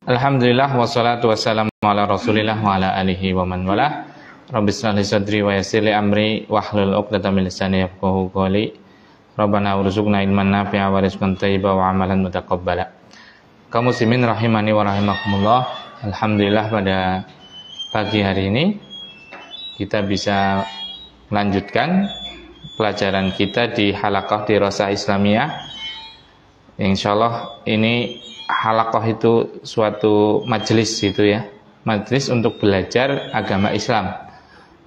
Alhamdulillah wassalatu wassalamu ala Rasulillah wa ala alihi wa man walah. Rabbi shrah li sadri wa yassir li amri wahlul 'uqdatam min lisani yafqahu qawli. Rabbana warzuqna ilman nafi'a wa rizqan thayyiban wa amalan mutaqabbala. Kaum muslimin rahimani wa rahimakumullah. Alhamdulillah pada pagi hari ini kita bisa melanjutkan pelajaran kita di halaqah Dirasah Islamiyah. Insyaallah ini halaqah itu suatu majelis itu ya, majelis untuk belajar agama Islam.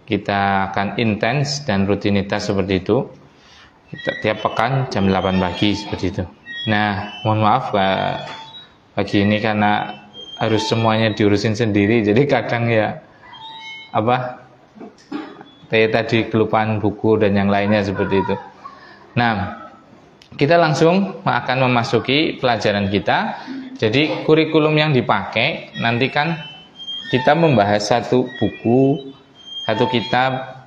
Kita akan intens dan rutinitas seperti itu. Tiap pekan jam 8 pagi seperti itu. Nah, mohon maaf pagi ini karena harus semuanya diurusin sendiri, jadi kadang ya tadi kelupaan buku dan yang lainnya seperti itu. Nah, kita langsung akan memasuki pelajaran kita. Jadi kurikulum yang dipakai nanti kan kita membahas satu buku, satu kitab,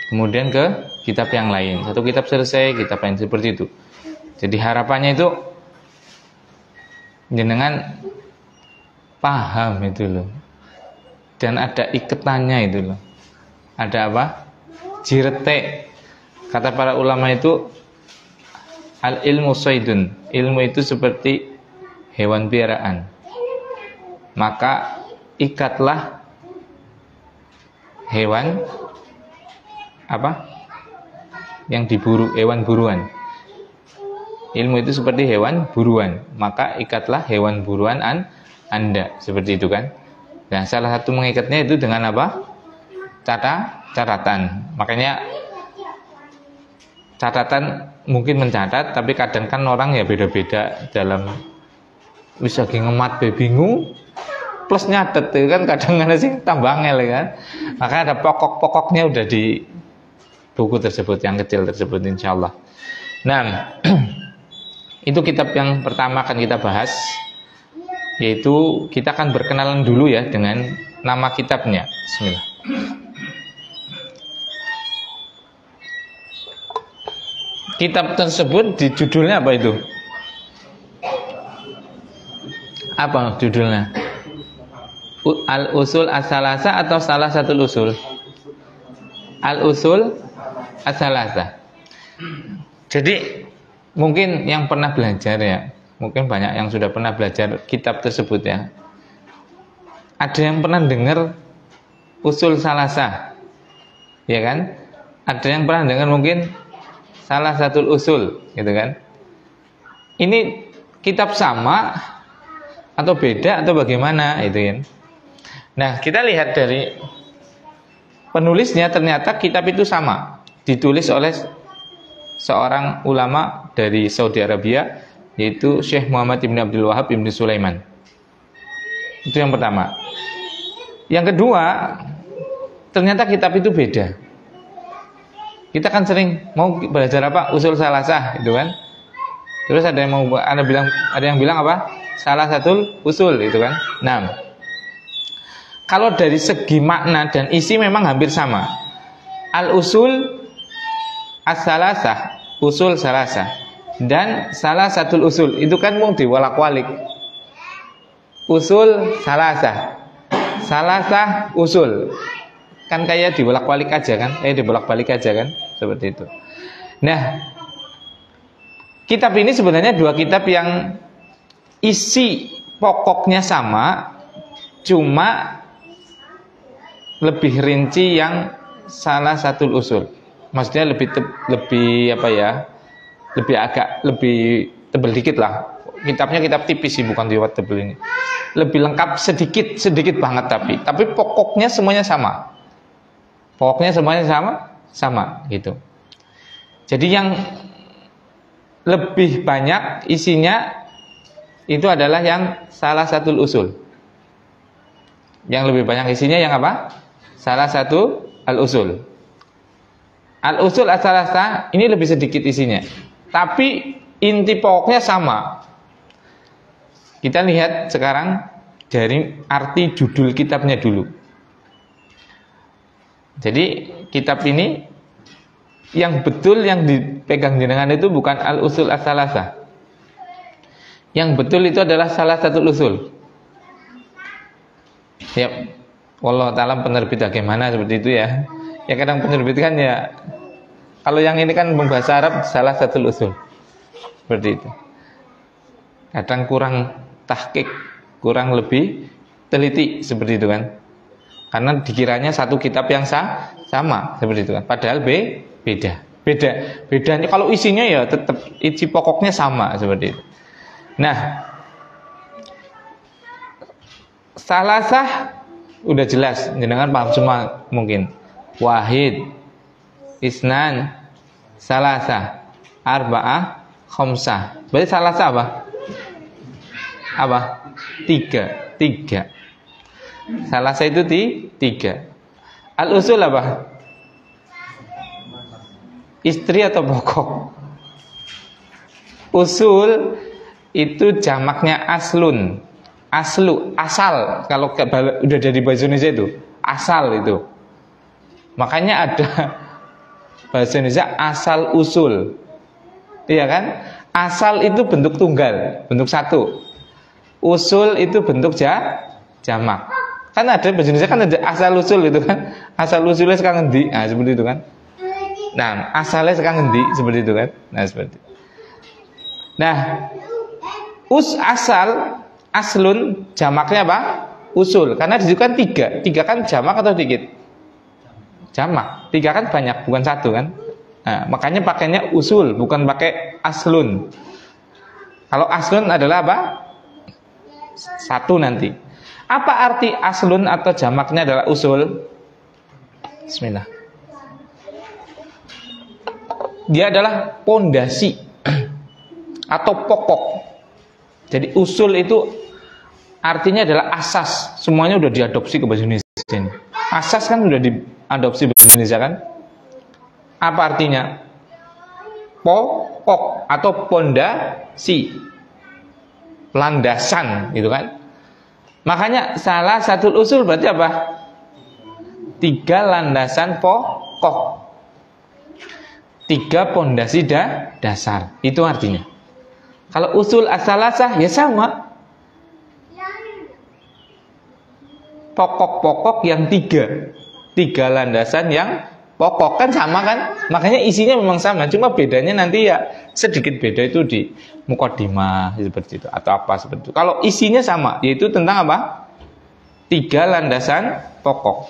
kemudian ke kitab yang lain. Satu kitab selesai, kitab lain, seperti itu. Jadi harapannya itu jenengan paham itu loh. Dan ada iketannya itu loh. Ada apa? Jirete. Kata para ulama itu al-ilmu saydun. Ilmu itu seperti hewan piaraan. Maka ikatlah hewan yang diburu, hewan buruan. Ilmu itu seperti hewan buruan, maka ikatlah hewan buruan Anda, seperti itu kan. Nah, salah satu mengikatnya itu dengan apa? Catatan. Makanya catatan mungkin mencatat, tapi kadang kan orang ya beda-beda dalam bisa ngemat bingung plus nyatet itu kan kadang ada sih tambah angel kan. Maka ada pokok-pokoknya udah di buku tersebut yang kecil tersebut insyaallah. Nah, itu kitab yang pertama akan kita bahas, yaitu kita akan berkenalan dulu ya dengan nama kitabnya. Bismillah. Kitab tersebut di judulnya apa itu? Apa judulnya? Al-Usul As-Salasa atau salah satu usul? Al-Usul As-Salasa. Jadi mungkin yang pernah belajar ya, mungkin banyak yang sudah pernah belajar kitab tersebut ya. Ada yang pernah dengar Usul Salasa, ya kan? Ada yang pernah dengar mungkin salah satu usul, gitu kan? Ini kitab sama atau beda atau bagaimana itu kan? Nah, kita lihat dari penulisnya, ternyata kitab itu sama, ditulis oleh seorang ulama dari Saudi Arabia, yaitu Syekh Muhammad Ibn Abdul Wahab Ibn Sulaiman. Itu yang pertama. Yang kedua, ternyata kitab itu beda. Kita kan sering mau belajar apa? Usul salasah, itu kan. Terus ada yang bilang apa? Salah satu usul, itu kan. Nah, kalau dari segi makna dan isi memang hampir sama. Al-usul as-salasah, usul salasah, dan salah satu usul itu kan mau diwalak-walik. Usul salasah, salasah usul. Kan kayak dibolak-balik aja kan, seperti itu. Nah, kitab ini sebenarnya dua kitab yang isi pokoknya sama, cuma lebih rinci yang salah satu usul. Maksudnya lebih tebel dikit lah. Kitabnya kitab tipis sih, bukan diwat tebel ini. Lebih lengkap sedikit banget tapi pokoknya semuanya sama. Pokoknya semuanya sama gitu. Jadi yang lebih banyak isinya itu adalah yang salah satu usul. Yang lebih banyak isinya yang apa? Salah satu al-usul. Al-usul as-salasah ini lebih sedikit isinya, tapi inti pokoknya sama. Kita lihat sekarang dari arti judul kitabnya dulu. Jadi kitab ini yang betul yang dipegang jenengan itu bukan al-usul as-salasah. Yang betul itu adalah salah satu usul. Ya, wallahu ta'ala penerbit bagaimana seperti itu ya. Ya kadang penerbit kan ya, kalau yang ini kan bahasa Arab salah satu usul seperti itu. Kadang kurang tahqiq, kurang lebih teliti seperti itu kan. Karena dikiranya satu kitab yang sama seperti itu kan. Padahal beda. Bedanya kalau isinya ya tetap isi pokoknya sama seperti itu. Nah, salasah udah jelas, jenengan paham semua mungkin. Wahid, isnan, salasah, arba'ah, khamsah. Berarti salasah apa? Apa? Tiga. Salasah itu tiga. Al-usul apa? Istri atau pokok? Usul itu jamaknya aslun. Asal. Kalau udah dari bahasa Indonesia itu asal itu. Makanya ada bahasa Indonesia asal usul. Iya kan? Asal itu bentuk tunggal, bentuk satu. Usul itu bentuk jamak. Kan ada bahasa Indonesia kan ada asal usul itu kan. Asal usulnya sekarang ngendi? Nah, seperti itu kan. Nah, asalnya sekarang ngendi? Seperti itu kan. Nah, seperti itu. Nah, aslun jamaknya apa? Usul. Karena di situ kan tiga kan jamak atau dikit? Jamak. Tiga kan banyak, bukan satu kan? Nah, makanya pakainya usul, bukan pakai aslun. Kalau aslun adalah apa? Satu nanti. Apa arti aslun atau jamaknya adalah usul? Bismillah. Dia adalah pondasi atau pokok. Jadi usul itu artinya adalah asas. Semuanya udah diadopsi ke bahasa Indonesia ini. Asas kan udah diadopsi bahasa Indonesia kan? Apa artinya? Pokok atau pondasi, landasan gitu kan? Makanya salah satu usul berarti apa? Tiga landasan pokok. Tiga pondasi dasar. Itu artinya. Kalau usul as-salasah ya sama. Pokok-pokok yang tiga landasan yang pokok kan sama kan, makanya isinya memang sama, cuma bedanya nanti ya sedikit beda itu di muqaddimah seperti itu atau apa seperti itu. Kalau isinya sama, yaitu tentang apa? Tiga landasan pokok.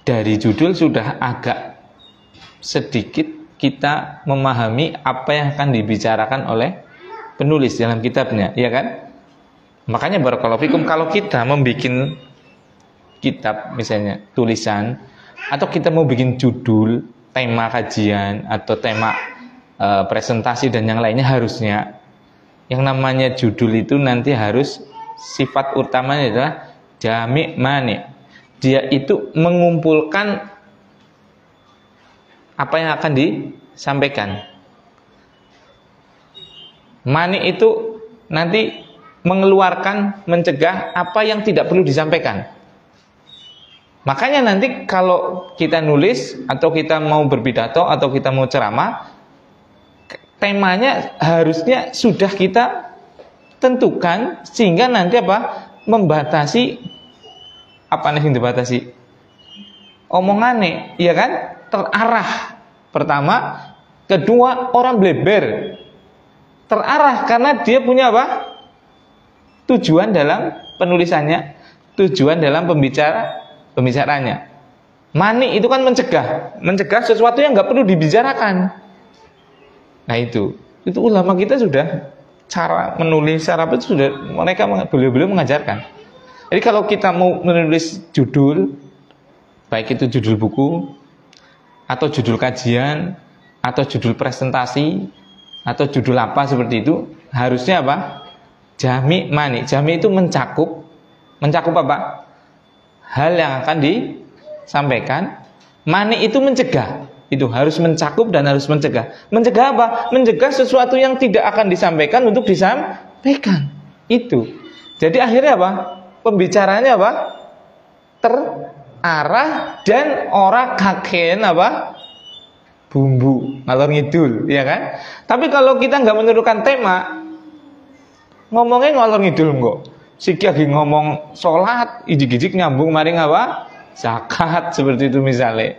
Dari judul sudah agak sedikit kita memahami apa yang akan dibicarakan oleh penulis dalam kitabnya, ya kan? Makanya barakallahu fikum, kalau kita membuat kitab misalnya tulisan, atau kita mau bikin judul tema kajian atau tema presentasi dan yang lainnya, harusnya yang namanya judul itu nanti harus sifat utamanya adalah jami' mani. Dia itu mengumpulkan apa yang akan disampaikan. Mani itu nanti mengeluarkan, mencegah apa yang tidak perlu disampaikan. Makanya nanti kalau kita nulis atau kita mau berpidato atau kita mau ceramah, temanya harusnya sudah kita tentukan sehingga nanti apa? Membatasi apa nih yang dibatasi? Omongannya, iya kan? Terarah. Pertama, kedua orang bleber. Terarah karena dia punya apa? Tujuan dalam penulisannya, tujuan dalam pembicaranya. Mani itu kan mencegah sesuatu yang nggak perlu dibicarakan. Nah itu ulama kita sudah cara menulis, cara apa itu sudah mereka beliau mengajarkan. Jadi kalau kita mau menulis judul, baik itu judul buku, atau judul kajian, atau judul presentasi, atau judul apa seperti itu, harusnya apa? Jami' mani. Jami' itu mencakup apa? Hal yang akan disampaikan. Mani itu mencegah. Itu harus mencakup dan harus mencegah. Mencegah apa? Mencegah sesuatu yang tidak akan disampaikan untuk disampaikan. Itu. Jadi akhirnya apa? Pembicaranya apa? Terarah dan ora kaken apa? Bumbu ngalor ngidul, ya kan? Tapi kalau kita nggak menentukan tema, ngomongnya ngalor ngidul kok. Siki lagi ngomong sholat, ijik-ijik nyambung maring apa? Zakat, seperti itu misalnya.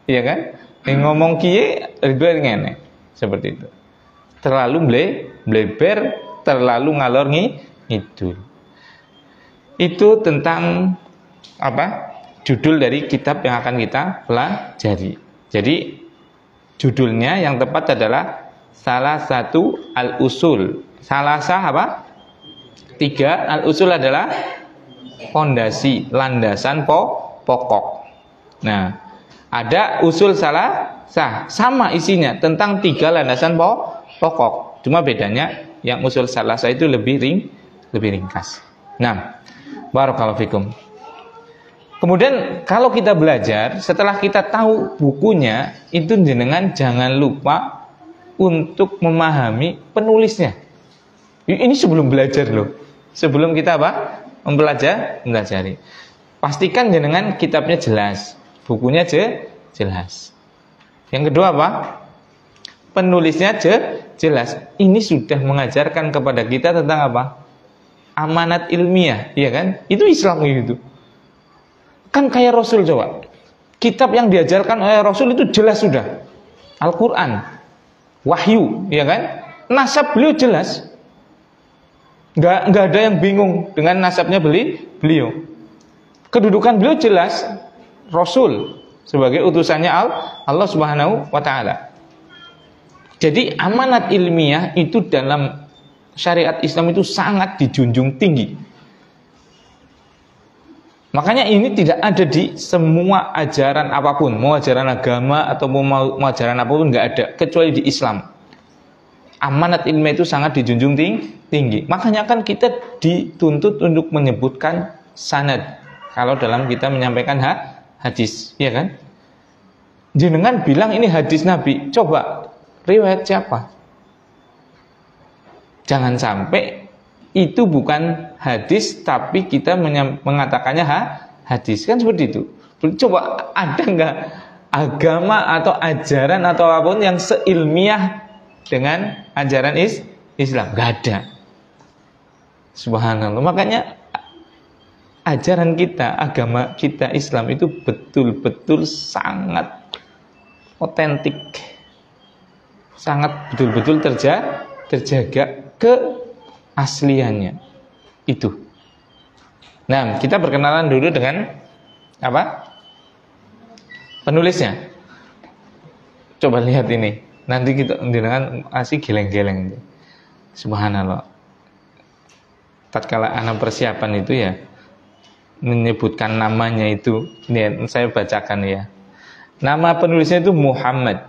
Iya kan? Yang ngomong kiye ribuan ngene. Seperti itu. Terlalu bleber, terlalu ngalor ngidul. Itu tentang apa? Judul dari kitab yang akan kita pelajari. Jadi judulnya yang tepat adalah salah satu al-usul. Salasah apa? 3, al-usul adalah fondasi, landasan pokok. Nah, ada usul salasah, sama isinya tentang 3 landasan pokok. Cuma bedanya yang usul salasah itu lebih ringkas. Nah, barakallahu fikum. Kemudian kalau kita belajar, setelah kita tahu bukunya, itu jenengan jangan lupa untuk memahami penulisnya. Ini sebelum belajar loh. Sebelum kita apa? Mempelajari. Pastikan jenengan kitabnya jelas, bukunya jelas. Yang kedua apa? Penulisnya jelas. Ini sudah mengajarkan kepada kita tentang apa? Amanat ilmiah, iya kan? Itu Islam gitu. Kan kayak Rasul coba. Kitab yang diajarkan oleh Rasul itu jelas sudah. Al-Quran, wahyu, ya kan? Nasab beliau jelas. Nggak ada yang bingung dengan nasabnya beliau. Kedudukan beliau jelas. Rasul sebagai utusannya Allah Subhanahu wa Ta'ala. Jadi amanat ilmiah itu dalam syariat Islam itu sangat dijunjung tinggi. Makanya ini tidak ada di semua ajaran apapun, mau ajaran agama atau mau ajaran apapun, nggak ada, kecuali di Islam. Amanat ilmiah itu sangat dijunjung tinggi. Makanya kan kita dituntut untuk menyebutkan sanad kalau dalam kita menyampaikan hadis, ya kan? Jenengan bilang ini hadis Nabi, coba riwayat siapa? Jangan sampai itu bukan hadis tapi kita mengatakannya hadis, kan seperti itu. Coba ada nggak agama atau ajaran atau apapun yang seilmiah dengan ajaran Islam? Nggak ada. Subhanallah. Makanya ajaran kita, agama kita Islam itu betul-betul sangat otentik, sangat betul-betul terjaga keasliannya itu. Nah, kita perkenalan dulu dengan apa? Penulisnya. Coba lihat ini. Nanti kita dengan asih geleng-geleng. Subhanallah. Tatkala anak persiapan itu ya menyebutkan namanya itu, ini saya bacakan ya. Nama penulisnya itu Muhammad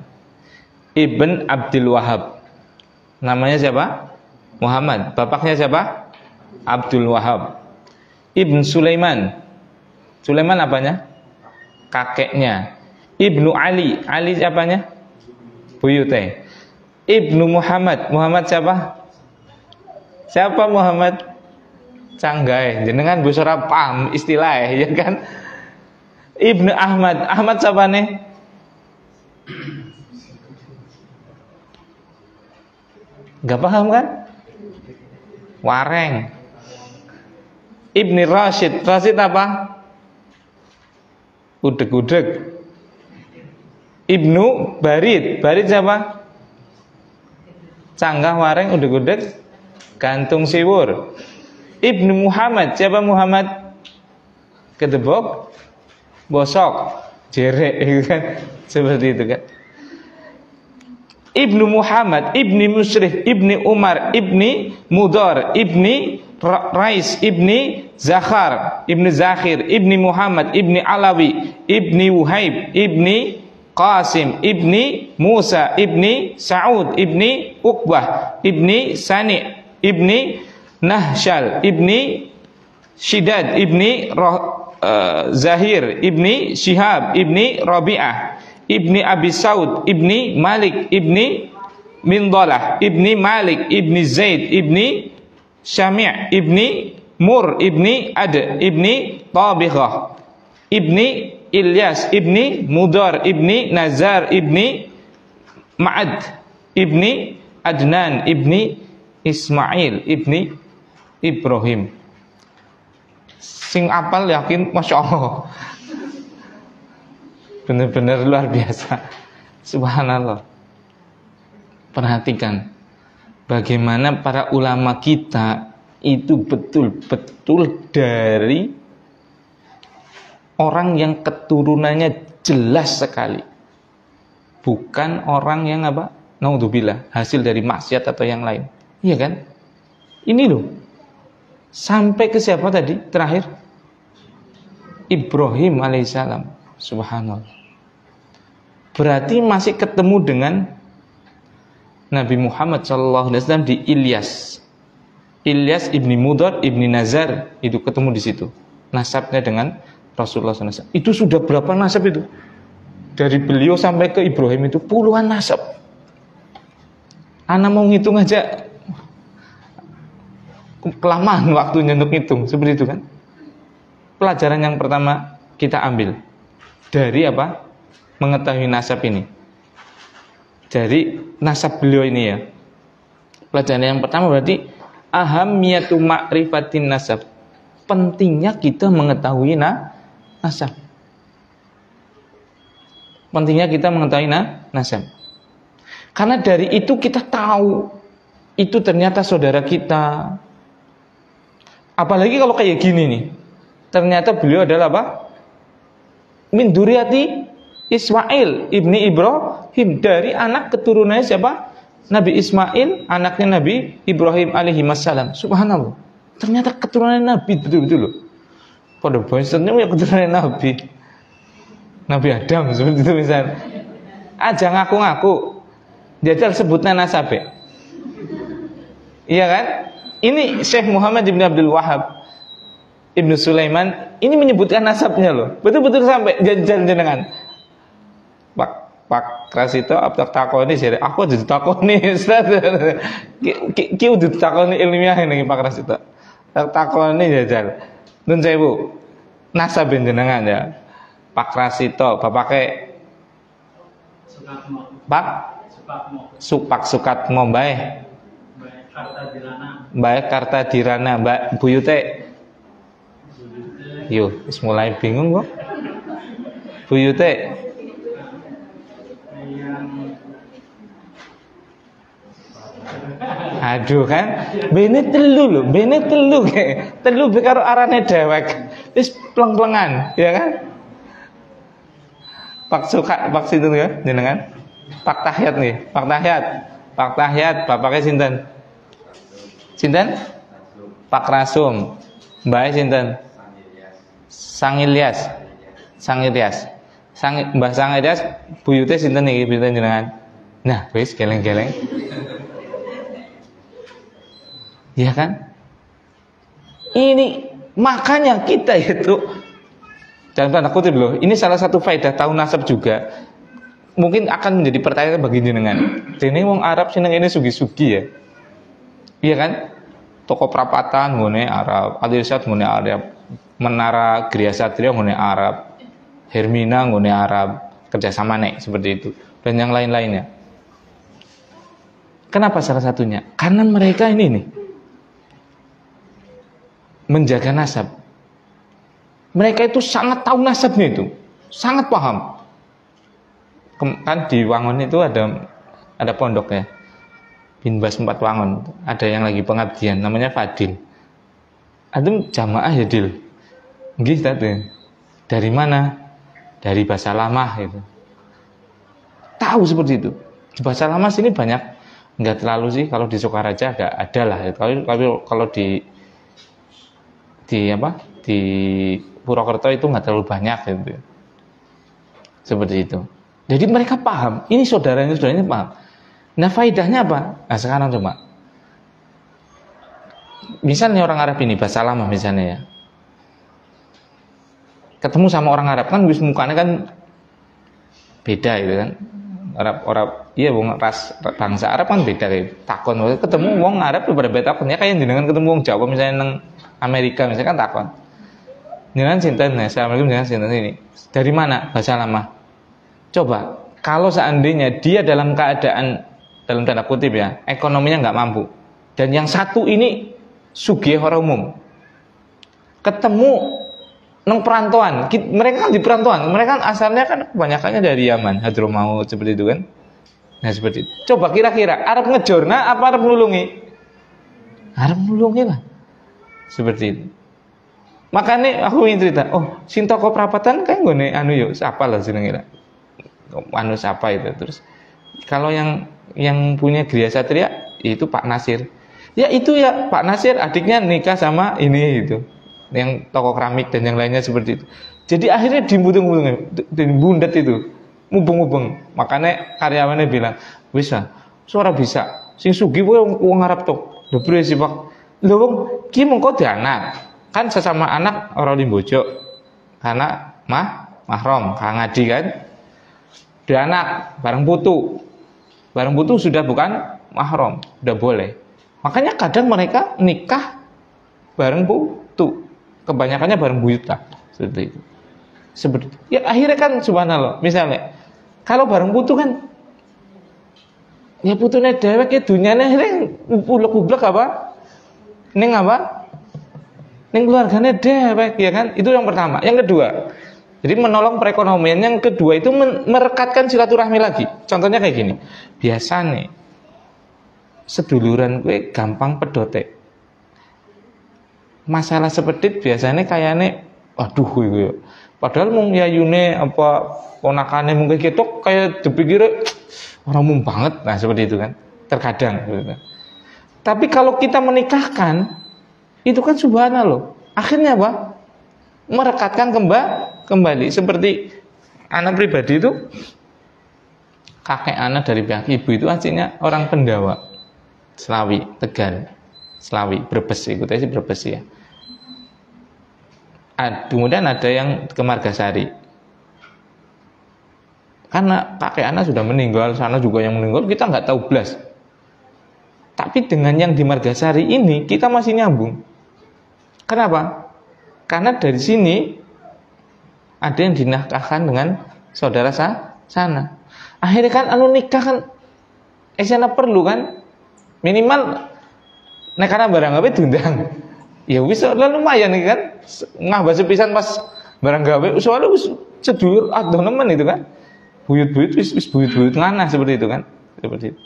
Ibn Abdul Wahab. Namanya siapa? Muhammad. Bapaknya siapa? Abdul Wahab. Ibn Sulaiman. Sulaiman apanya? Kakeknya. Ibnu Ali. Ali siapanya? Buyute. Ibnu Muhammad. Muhammad siapa? Siapa Muhammad? Canggai. Jenengan busara paham istilah ya kan? Ibnu Ahmad. Ahmad siapa nih? Gak paham kan? Wareng. Ibni Rashid. Rashid apa? Udeg-udeg. Ibnu Barid. Barid siapa? Canggah, wareng, udeg-udeg, gantung siwur. Ibnu Muhammad. Siapa Muhammad? Kedebok, bosok, jerek kan? Seperti itu kan? Ibnu Muhammad, Ibni Musyrif, Ibni Umar, Ibni Mudar, Ibni Rais, Ibni Zakhar, Ibni Zakhir, Ibni Muhammad, Ibni Alawi, Ibni Wuhaib, Ibni Qasim, Ibni Musa, Ibni Sa'ud, Ibni Uqbah, Ibni Sani, Ibni Nahshal, Ibni Shidad, Ibni Zahir, Ibni Shihab, Ibni Rabi'ah, Ibni Abi Saud, Ibni Malik, Ibni Mindalah, Ibni Malik, Ibni Zaid, Ibni Syami', Ibni Mur, Ibni Ad, Ibni Tabighah, Ibni Ilyas, Ibni Mudar, Ibni Nazar, Ibni Ma'ad, Ibni Adnan, Ibni Ismail, Ibni Ibrahim. Sing apal yakin Masya Allah. Benar-benar luar biasa. Subhanallah. Perhatikan bagaimana para ulama kita itu betul-betul dari orang yang keturunannya jelas sekali. Bukan orang yang apa? Naudzubillah, hasil dari maksiat atau yang lain. Iya kan? Ini loh. Sampai ke siapa tadi? Terakhir Ibrahim alaihissalam. Subhanallah. Berarti masih ketemu dengan Nabi Muhammad SAW di Ilyas. Ilyas ibni Mudar ibni Nazar, itu ketemu di situ. Nasabnya dengan Rasulullah SAW. Itu sudah berapa nasab itu? Dari beliau sampai ke Ibrahim itu puluhan nasab. Ana mau ngitung aja kelamaan waktunya untuk ngitung, seperti itu kan. Pelajaran yang pertama kita ambil dari apa? Mengetahui nasab ini. Dari nasab beliau ini ya. Pelajaran yang pertama berarti ahamiyatu ma'rifatin nasab. Pentingnya kita mengetahui nasab. Pentingnya kita mengetahui nasab. Karena dari itu kita tahu itu ternyata saudara kita. Apalagi kalau kayak gini nih. Ternyata beliau adalah apa? Min dzurriyyati Ismail ibni Ibrahim, dari anak keturunannya siapa? Nabi Ismail, anaknya Nabi Ibrahim alaihi wassalam. Subhanallah. Ternyata keturunan Nabi betul-betul loh. Pada bahasanya ya keturunan Nabi. Nabi Adam seperti itu misalnya. Aja ngaku-ngaku. Jajal sebutnya nasabe. Iya kan? Ini Syekh Muhammad ibn Abdul Wahab Ibnu Sulaiman ini menyebutkan nasabnya loh. Betul-betul sampai jajal jenengan. Pak Krasito abtak takoni sih. Aku jadi takoni Ustaz. Ki udah takoni ilmiah ini Pak Krasito. Takoni jajal. Nun sewu. Nasab jenengan ya. Pak Krasito, bapake Pak Sukatmo Mbae. Mbae Kartadirana, Mbak Buyute. Yo, mulai bingung kok. Buyute. Aduh kan, bene telu lho, bene telu kayak telu karo arane dewek. Wis pleng-plengan, ya kan? Pak situ ya, jenengan. Pak Tahyat nih, Pak Tahyat. Pak Tahyat, bapaknya sinten? Sinten? Pak Rasum. Mbah sinten? Sang Ilyas. Mbah Sang Ilyas, buyute sinten iki pinten jenengan? Nah, wis geleng-geleng. Ya kan? Ini makanya kita itu jangan tanda kutip loh. Ini salah satu faedah tahu nasab juga. Mungkin akan menjadi pertanyaan bagi jenengan. Dene wong Arab seneng ini sugi-sugi ya. Iya kan? Toko perapatan ngene Arab, Al-Irsyad ngene Arab, Menara Gria Satria ngene Arab, Hermina ngene Arab, kerjasama nek seperti itu dan yang lain-lainnya. Kenapa salah satunya? Karena mereka ini nih menjaga nasab. Mereka itu sangat tahu nasabnya itu, sangat paham. Kan di Wangon itu ada pondok ya, Binbas 4 Wangon. Ada yang lagi pengabdian, namanya Fadil. Adem jamaah ya Dil. Nggih tadi. Dari mana? Dari Basalamah itu. Tahu seperti itu. Di Basalamah sini banyak, enggak terlalu sih. Kalau di Sukaraja agak ada lah. Kalau di Purwokerto itu nggak terlalu banyak gitu. Seperti itu. Jadi mereka paham. Ini saudaranya paham. Nah faidahnya apa? Nah sekarang coba. Misalnya orang Arab ini Basalamah misalnya ya. Ketemu sama orang Arab kan wis mukanya kan beda gitu kan. Arab iya wong ras bangsa Arab kan beda kayak takon. Ketemu wong Arab berbeda takonnya kayak jenengan ketemu wong Jawa misalnya nang Amerika misalnya kan takon. Jenengan sinten? Assalamualaikum jenengan sinten ini. Dari mana? Basalamah. Coba kalau seandainya dia dalam keadaan dalam tanda kutip ya ekonominya nggak mampu dan yang satu ini sugih orang umum. Ketemu nang perantauan. Mereka kan di perantauan. Mereka kan asalnya kan kebanyakannya dari Yaman, Hadramaut seperti itu kan. Nah, seperti itu. Coba kira-kira arep ngejorna apa arep nulungi? Arep nulungi lah. Seperti itu. Makanya aku ingin cerita, oh, sing toko perapatan kan nggone anu yo, siapa lah jenenge. Anu siapa itu terus. Kalau yang punya Gria Satria itu Pak Nasir. Ya itu ya Pak Nasir adiknya nikah sama ini itu. Yang toko keramik dan yang lainnya seperti itu. Jadi akhirnya dimbundet itu. Mubeng-mubeng. Makanya karyawannya bilang, "Bisa, suara bisa. Sing sugih kowe wong Arab tok." Lho priye sih, Pak? Lho wong ki mengko dianak. Kan sesama anak ora dimbojo. Karena mahram, Kang Adi kan. Dia anak bareng putu. Bareng putu sudah bukan mahram, udah boleh. Makanya kadang mereka nikah bareng putu. Kebanyakannya bareng buyuta seperti itu. Ya akhirnya kan subhanallah. Misalnya kalau bareng putu kan ya putune dhewek ki dunyane akhirnya ublek-ublek apa? Ning apa? Ning keluargane dhewek ya kan? Itu yang pertama. Yang kedua, jadi menolong perekonomian. Yang kedua itu merekatkan silaturahmi lagi. Contohnya kayak gini. Biasa nih seduluran gue gampang pedote. Masalah seperti biasanya kayaknya aduh gue. Padahal mung yayune apa ponakane mung ketok kayak dipikir orang umum banget. Nah, seperti itu kan. Terkadang gitu. Tapi kalau kita menikahkan itu kan subhanallah. Akhirnya apa? Merekatkan kembali seperti anak pribadi itu kakek anak dari pihak ibu itu aslinya orang Pendawa, Slawi, Tegal, Slawi, Brebes, ikutnya sih Brebes ya. Kemudian ada yang ke Margasari. Karena kakek anak sudah meninggal, sana juga yang meninggal, kita nggak tahu belas. Tapi dengan yang di Margasari ini kita masih nyambung. Kenapa? Karena dari sini ada yang dinakahkan dengan saudara sana. Akhirnya kan nikah kan sana perlu kan minimal nek karena barang gawe diundang. Ya wis lumayan nih kan. Ngah sepisan pas barang gawe soalnya wis sedulur adoh nemen itu kan. Buyut-buyut wis buyut-buyut nganah seperti itu kan. Seperti itu.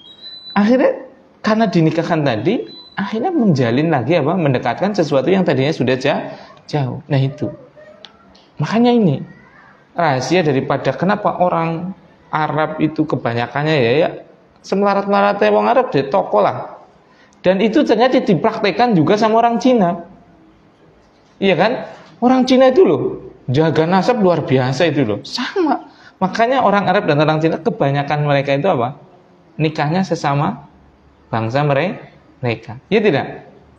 Akhirnya karena dinikahkan tadi, akhirnya menjalin lagi apa? Mendekatkan sesuatu yang tadinya sudah jauh. Nah itu. Makanya ini rahasia daripada kenapa orang Arab itu kebanyakannya ya semelarat-melaratnya wong Arab di toko lah. Dan itu ternyata dipraktekkan juga sama orang Cina. Iya kan? Orang Cina itu loh jaga nasab luar biasa itu loh. Sama. Makanya orang Arab dan orang Cina kebanyakan mereka itu apa? Nikahnya sesama bangsa mereka. Iya tidak?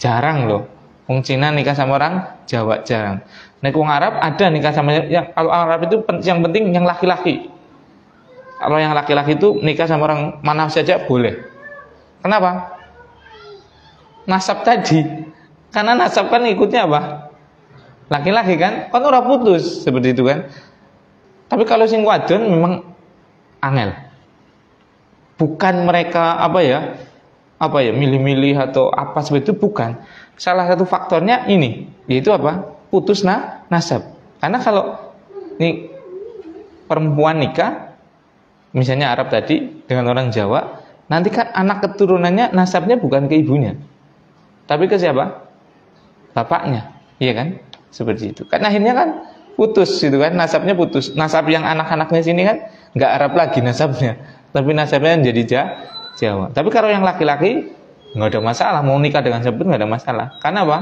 Jarang loh. Wong Cina nikah sama orang Jawa jarang. Nek wong Arab ada nikah sama yang kalau Arab itu yang penting yang laki-laki. Kalau yang laki-laki itu nikah sama orang mana saja boleh. Kenapa? Nasab tadi. Karena nasab kan ikutnya apa? Laki-laki kan? Kan ora putus seperti itu kan. Tapi kalau sing wadon memang angel. Bukan mereka apa ya milih-milih atau apa seperti itu bukan. Salah satu faktornya ini, yaitu apa? Putus nasab. Karena kalau ini perempuan nikah, misalnya Arab tadi dengan orang Jawa, nanti kan anak keturunannya nasabnya bukan ke ibunya, tapi ke siapa? Bapaknya, iya kan? Seperti itu. Kan akhirnya kan putus gitu kan, nasabnya putus. Nasab yang anak-anaknya sini kan nggak Arab lagi nasabnya, tapi nasabnya jadi Jawa. Tapi kalau yang laki-laki nggak ada masalah, mau nikah dengan siapa nggak ada masalah. Karena apa?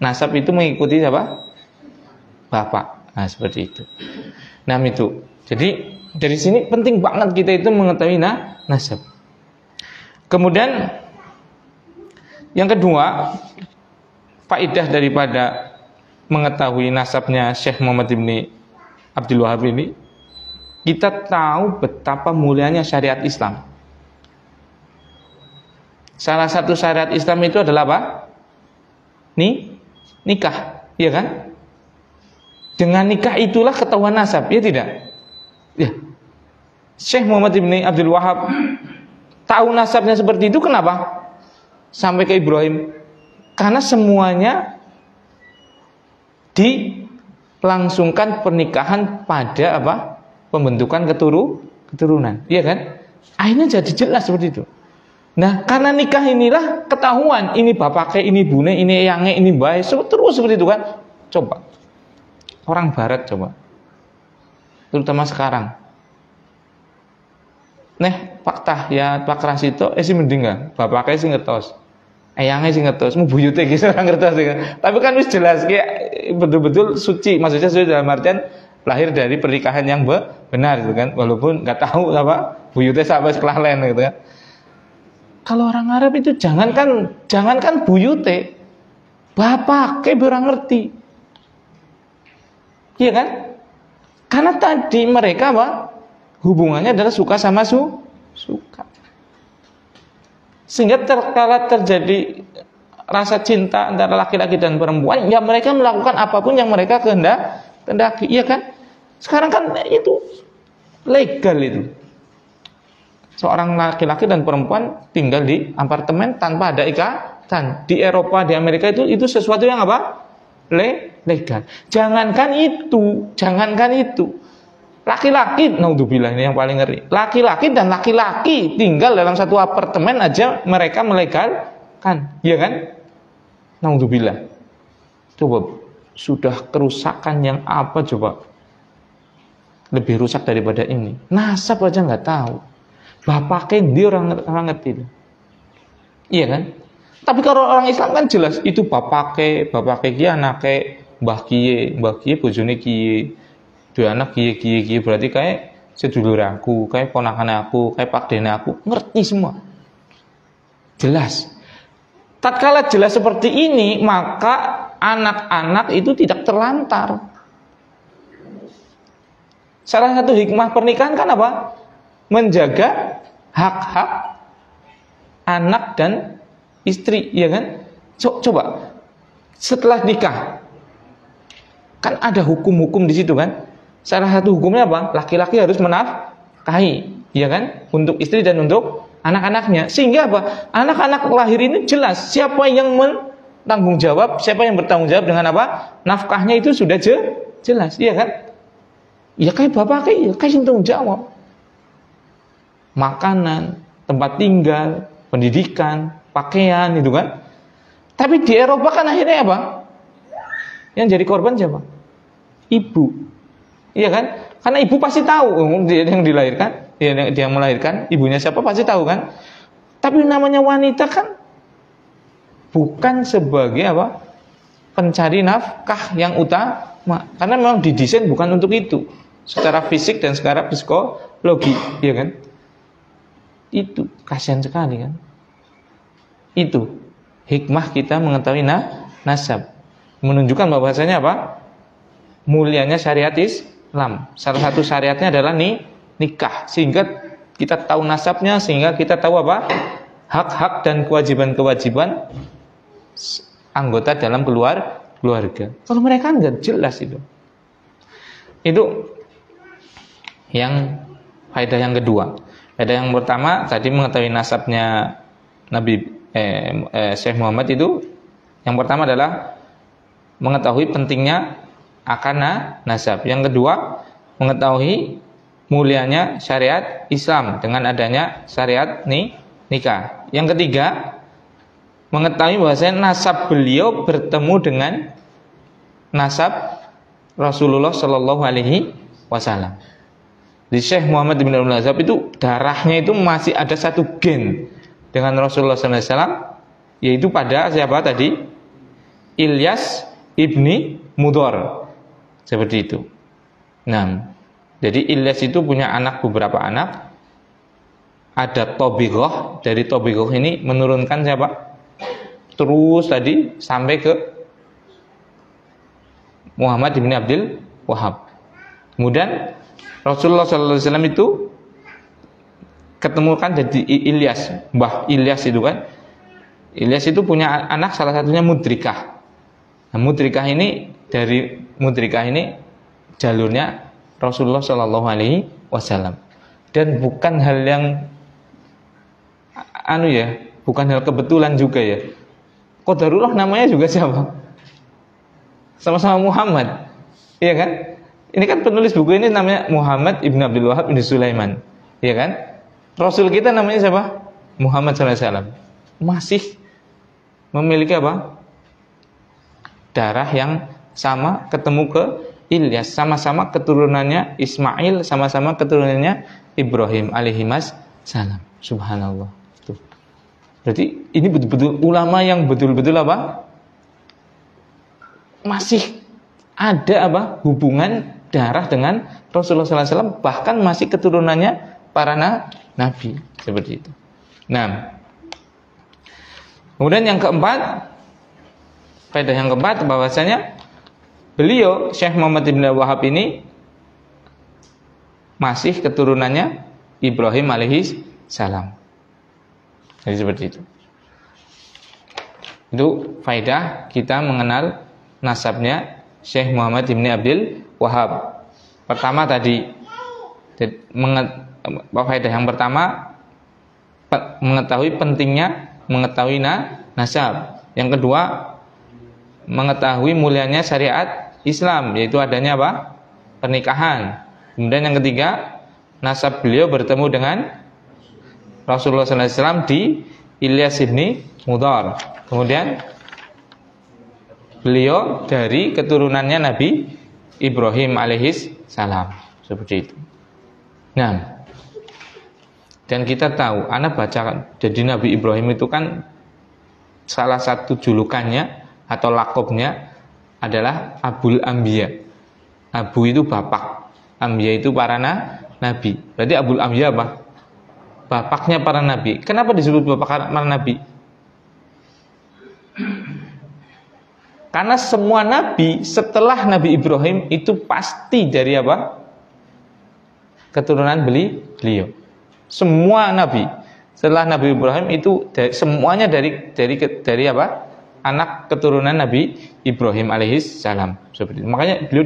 Nasab itu mengikuti siapa? Bapak. Nah seperti itu. Nah itu. Jadi dari sini penting banget kita itu mengetahui nasab. Kemudian yang kedua, faedah daripada mengetahui nasabnya Syekh Muhammad Ibn Abdul Wahab ini, kita tahu betapa mulianya syariat Islam. Salah satu syariat Islam itu adalah apa? Nikah, iya kan? Dengan nikah itulah ketahuan nasab, ya tidak? Ya. Syekh Muhammad Ibn Abdul Wahab tahu nasabnya seperti itu, kenapa? Sampai ke Ibrahim. Karena semuanya dilangsungkan pernikahan pada apa? Pembentukan keturunan. Iya kan? Akhirnya jadi jelas seperti itu. Nah, karena nikah inilah ketahuan ini bapaknya, ini bune, ini eyangnya, ini bae, terus seperti itu kan. Coba orang barat coba. Terutama sekarang. Neh, Pak Tahyat, Pak Rasito, sih mending enggak? Bapaknya sih ngetos. Eyangnya sih ngetos, mau buyute gitu orang ngetos gitu. Tapi kan wis jelas kayak betul-betul suci. Maksudnya suci dalam artian lahir dari pernikahan yang benar gitu kan. Walaupun enggak tahu apa buyute sampai sekelalen gitu kan. Kalau orang Arab itu jangankan buyute, bapaknya berang ngerti. Iya kan? Karena tadi mereka apa? Hubungannya adalah suka sama suka. Sehingga kala terjadi rasa cinta antara laki-laki dan perempuan, ya mereka melakukan apapun yang mereka kehendaki, iya kan? Sekarang kan itu legal itu. Seorang laki-laki dan perempuan tinggal di apartemen tanpa ada ikatan. Di Eropa, di Amerika itu sesuatu yang apa? Legal. Jangankan itu. Laki-laki, naudzubillah, ini yang paling ngeri. Laki-laki dan laki-laki tinggal dalam satu apartemen aja mereka melegalkan, iya kan? Naudzubillah. Coba sudah kerusakan yang apa coba? Lebih rusak daripada ini. Nasab aja nggak tahu. Bapaknya dia orang ngerti. Iya kan? Tapi kalau orang Islam kan jelas itu bapaknya ki anake, mbah kiye bojone kiye. Dua anak kiye berarti kayak sedulur aku, kayak ponakan aku, kayak pakdene aku, ngerti semua. Jelas. Tatkala jelas seperti ini, maka anak-anak itu tidak terlantar. Salah satu hikmah pernikahan kan apa? Menjaga hak-hak anak dan istri, ya kan? Coba setelah nikah kan ada hukum-hukum di situ kan? Salah satu hukumnya apa? Laki-laki harus menafkahi, ya kan? Untuk istri dan untuk anak-anaknya. Sehingga apa? Anak-anak lahir ini jelas siapa yang bertanggung jawab dengan apa? Nafkahnya itu sudah jelas, iya kan? Ya kayak bapak kayak yang tanggung jawab. Makanan, tempat tinggal, pendidikan, pakaian itu kan. Tapi di Eropa kan akhirnya apa? Yang jadi korban siapa? Ibu. Iya kan? Karena ibu pasti tahu dia yang dilahirkan, dia yang melahirkan, ibunya siapa pasti tahu kan. Tapi namanya wanita kan bukan sebagai apa? Pencari nafkah yang utama. Karena memang didesain bukan untuk itu. Secara fisik dan secara psikologi, iya kan? Itu kasihan sekali kan. Itu hikmah kita mengetahui nasab. Menunjukkan bahwasanya apa? Mulianya syariat Islam. Salah satu syariatnya adalah nikah. Sehingga kita tahu nasabnya, sehingga kita tahu apa? Hak-hak dan kewajiban-kewajiban anggota dalam keluarga. Kalau mereka enggak jelas itu. Itu yang faedah yang kedua. Faedah yang pertama tadi mengetahui nasabnya Nabi Syekh Muhammad itu. Yang pertama adalah mengetahui pentingnya akan nasab. Yang kedua, mengetahui mulianya syariat Islam dengan adanya syariat nikah. Yang ketiga, mengetahui bahwasanya nasab beliau bertemu dengan nasab Rasulullah Shallallahu Alaihi Wasallam. Di Syekh Muhammad bin Abdul Wahhab itu darahnya itu masih ada satu gen dengan Rasulullah Sallallahu Alaihi Wasallam, yaitu pada siapa tadi? Ilyas ibni Mudhar. Seperti itu. Nah, jadi Ilyas itu punya beberapa anak. Ada Tobigoh. Dari Tobigoh ini menurunkan siapa? Terus tadi sampai ke Muhammad bin Abdul Wahhab. Kemudian Rasulullah SAW itu ketemukan jadi Ilyas, Mbah Ilyas itu kan. Ilyas itu punya anak salah satunya Mudrikah. Nah, Mudrikah ini jalurnya Rasulullah Shallallahu Alaihi Wasallam. Dan bukan hal yang bukan hal kebetulan juga ya. Qadarullah namanya juga siapa? Sama-sama Muhammad. Iya kan? Ini kan penulis buku ini namanya Muhammad Ibn Abdul Wahab Ibn Sulaiman. Iya kan? Rasul kita namanya siapa? Muhammad SAW. Masih memiliki apa? Darah yang sama, ketemu ke Ilyas, sama-sama keturunannya Ismail, sama-sama keturunannya Ibrahim alaihimas salam. Subhanallah. Tuh. Berarti ini betul-betul ulama yang betul-betul apa? Masih ada apa? Hubungan darah dengan Rasulullah SAW, bahkan masih keturunannya para nabi seperti itu. Nah, kemudian yang keempat, faedah yang keempat bahwasanya beliau Syekh Muhammad Ibn Wahab ini masih keturunannya Ibrahim alaihi salam. Jadi seperti itu. Itu faedah kita mengenal nasabnya Syekh Muhammad Ibn Abdul Wahab. Pertama tadi, faedah yang pertama mengetahui pentingnya mengetahui nasab. Yang kedua, mengetahui mulianya syariat Islam, yaitu adanya apa? Pernikahan. Kemudian yang ketiga, nasab beliau bertemu dengan Rasulullah SAW di Ilyas ibni Mudhar. Kemudian beliau dari keturunannya Nabi Ibrahim alaihis salam. Seperti itu. Nah, dan kita tahu, anak baca, jadi Nabi Ibrahim itu kan salah satu julukannya atau lakopnya adalah Abul Anbiya. Abu itu bapak, Anbiya itu para nabi. Berarti Abul Anbiya apa? Bapaknya para nabi. Kenapa disebut bapak para nabi? Karena semua nabi setelah Nabi Ibrahim itu pasti dari apa? Keturunan beliau. Semua nabi setelah Nabi Ibrahim itu semuanya dari apa? Anak keturunan Nabi Ibrahim alaihis salam. Seperti itu. Makanya beliau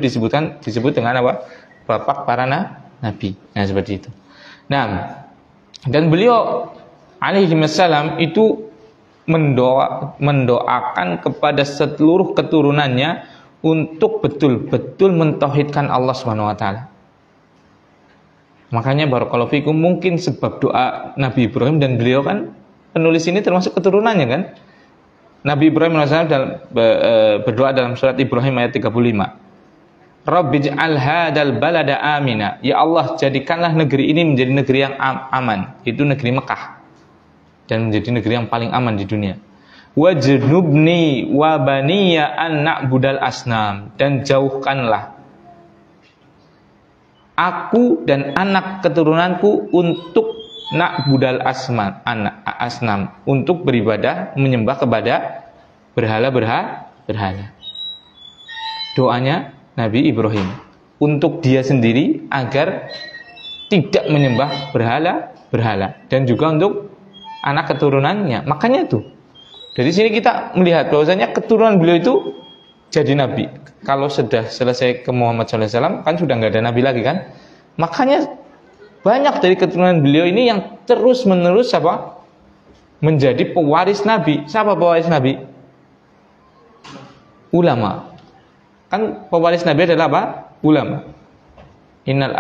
disebut dengan apa? Bapak para nabi. Nah, seperti itu. Nah, dan beliau alaihi salam itu mendoakan kepada seluruh keturunannya untuk betul-betul mentauhidkan Allah Subhanahu wa taala. Makanya barakallahu fikum, mungkin sebab doa Nabi Ibrahim, dan beliau kan penulis ini termasuk keturunannya kan. Nabi Ibrahim berdoa dalam surat Ibrahim ayat 35. Rabbij'al hadzal balada amina. Ya Allah, jadikanlah negeri ini menjadi negeri yang aman, itu negeri Mekah. Dan menjadi negeri yang paling aman di dunia. Wajnubni wa baniya an na'budal asnam. Dan jauhkanlah aku dan anak keturunanku untuk na'budal asnam, untuk beribadah, menyembah kepada berhala. Doanya Nabi Ibrahim untuk dia sendiri agar tidak menyembah berhala, dan juga untuk anak keturunannya. Makanya itu dari sini kita melihat bahwasanya keturunan beliau itu jadi nabi. Kalau sudah selesai ke Muhammad SAW kan sudah nggak ada nabi lagi kan. Makanya banyak dari keturunan beliau ini yang terus menerus apa? Menjadi pewaris nabi. Siapa pewaris nabi? Ulama. Kan pewaris nabi adalah apa? Ulama. Innal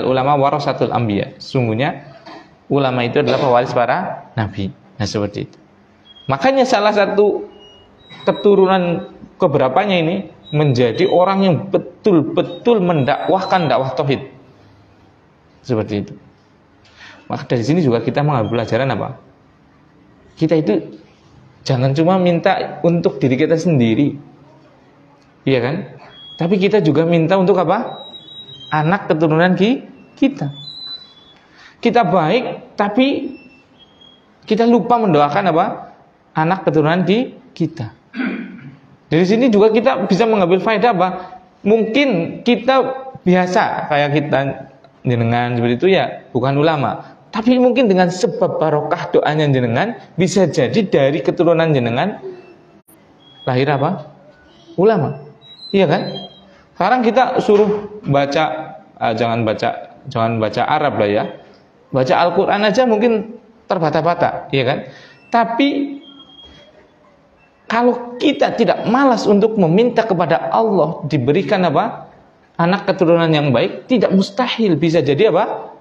ulama warasatul anbiya. Sungguhnya ulama itu adalah pewaris para nabi. Nah, seperti itu. Makanya salah satu keturunan keberapanya ini menjadi orang yang betul-betul mendakwahkan dakwah tauhid. Seperti itu. Maka dari sini juga kita mengambil pelajaran apa? Kita itu jangan cuma minta untuk diri kita sendiri. Iya kan? Tapi kita juga minta untuk apa? Anak keturunan kita. Kita baik, tapi kita lupa mendoakan apa? Anak keturunan kita. Dari sini juga kita bisa mengambil faedah apa? Mungkin kita biasa kayak kita jenengan seperti itu ya, bukan ulama. Tapi mungkin dengan sebab barokah doanya jenengan, bisa jadi dari keturunan jenengan lahir apa? Ulama. Iya kan? Sekarang kita suruh baca, jangan baca Arab lah ya. Baca Al-Quran aja mungkin terbata-bata, iya kan? Tapi Kalau kita tidak malas untuk meminta kepada Allah diberikan apa? Anak keturunan yang baik, tidak mustahil bisa jadi apa?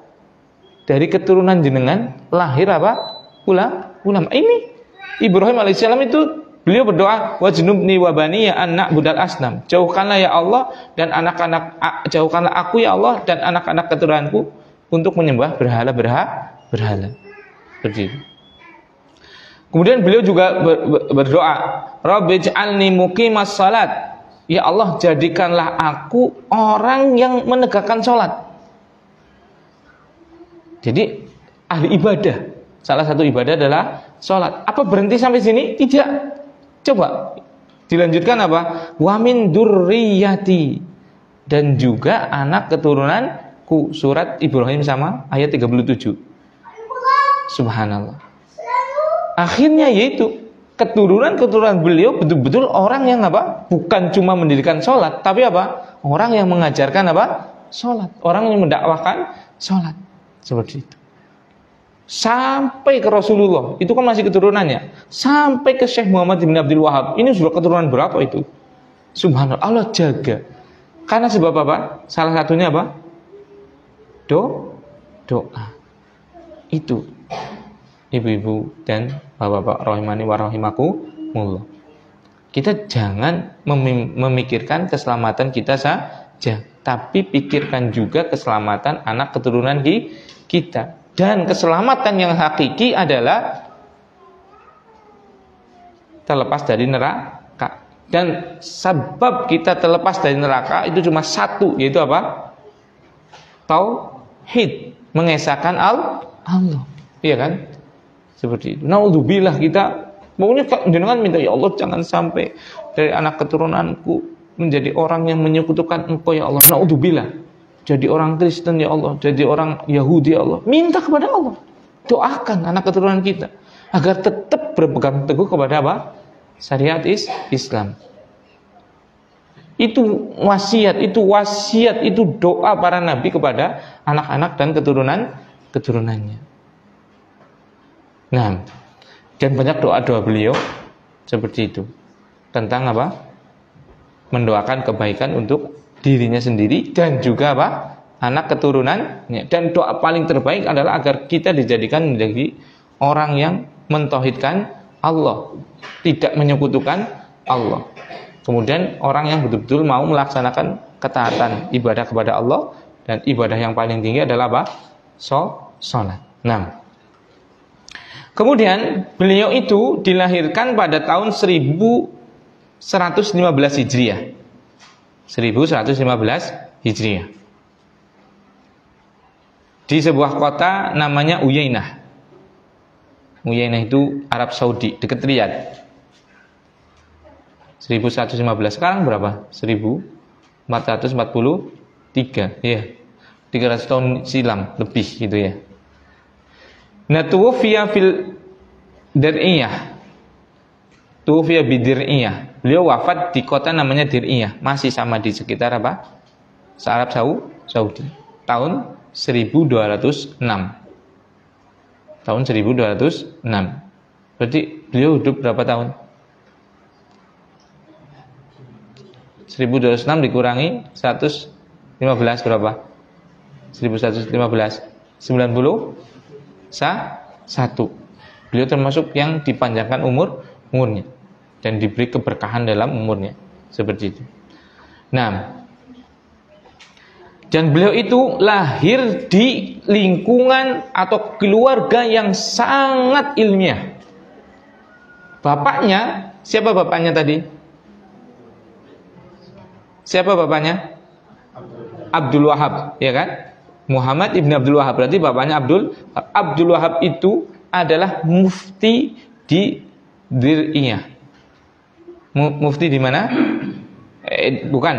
Dari keturunan jenengan lahir apa? Ulama. Ini Ibrahim alaihissalam itu beliau berdoa, wajnubni wa baniya an na'budal asnam. Jauhkanlah ya Allah dan jauhkanlah aku ya Allah dan anak-anak keturunanku untuk menyembah berhala. Seperti itu. Kemudian beliau juga berdoa, Rabbij'alni muqimas salat. Ya Allah, jadikanlah aku orang yang menegakkan salat. Jadi ahli ibadah. Salah satu ibadah adalah salat. Apa berhenti sampai sini? Tidak. Coba dilanjutkan apa? Wa min dzurriyyati, dan juga anak keturunanku. Surat Ibrahim sama ayat 37. Subhanallah. Akhirnya yaitu keturunan beliau betul-betul orang yang apa? Bukan cuma mendirikan sholat, tapi apa? Orang yang mengajarkan apa? Sholat. Orang yang mendakwahkan sholat. Seperti itu. Sampai ke Rasulullah, itu kan masih keturunannya. Sampai ke Syekh Muhammad bin Abdul Wahab, ini sudah keturunan berapa itu? Subhanallah, Allah jaga. Karena sebab apa? Salah satunya apa? Doa. Itu ibu-ibu dan bapak-bapak rahimani wa rahimakumullah. Kita jangan memikirkan keselamatan kita saja, tapi pikirkan juga keselamatan anak keturunan kita. Dan keselamatan yang hakiki adalah terlepas dari neraka. Dan sebab kita terlepas dari neraka itu cuma satu, yaitu apa? Tauhid, mengesahkan Allah. Iya kan? Seperti itu. Naudzubillah, kita pokoknya jenengan minta, ya Allah jangan sampai dari anak keturunanku menjadi orang yang menyekutukan Engkau ya Allah. Naudzubillah. Jadi orang Kristen ya Allah, jadi orang Yahudi ya Allah. Minta kepada Allah. Doakan anak keturunan kita agar tetap berpegang teguh kepada apa? Syariat Islam. Itu wasiat, itu doa para nabi kepada anak-anak dan keturunannya. Nah, dan banyak doa-doa beliau seperti itu. Tentang apa? Mendoakan kebaikan untuk dirinya sendiri dan juga apa? Anak keturunannya. Dan doa paling terbaik adalah agar kita dijadikan menjadi orang yang mentauhidkan Allah, tidak menyekutukan Allah. Kemudian orang yang betul-betul mau melaksanakan ketaatan ibadah kepada Allah, dan ibadah yang paling tinggi adalah apa? Salat. Nah, kemudian beliau itu dilahirkan pada tahun 1115 Hijriah. 1115 Hijriah. Di sebuah kota namanya Uyainah. Uyainah itu Arab Saudi, dekat Riyadh. 1115. Sekarang berapa? 1443. Ya. 300 tahun silam lebih gitu ya. Nah, tuwfiya fil Dir'iyah. Tuwfiya bidir'iyah. Beliau wafat di kota namanya Dir'iyah, masih sama di sekitar apa? Arab Saudi. Tahun 1206. Tahun 1206. Berarti beliau hidup berapa tahun? 1206 dikurangi 115 berapa? 1115. 91. Beliau termasuk yang dipanjangkan umurnya dan diberi keberkahan dalam umurnya, seperti itu. Nah, dan beliau itu lahir di lingkungan atau keluarga yang sangat ilmiah. Bapaknya, siapa bapaknya tadi? Siapa bapaknya? Abdul Wahab, ya kan? Muhammad ibn Abdul Wahab, berarti bapaknya Abdul Wahab itu adalah mufti di Dir'iyah. Mufti di mana? Bukan,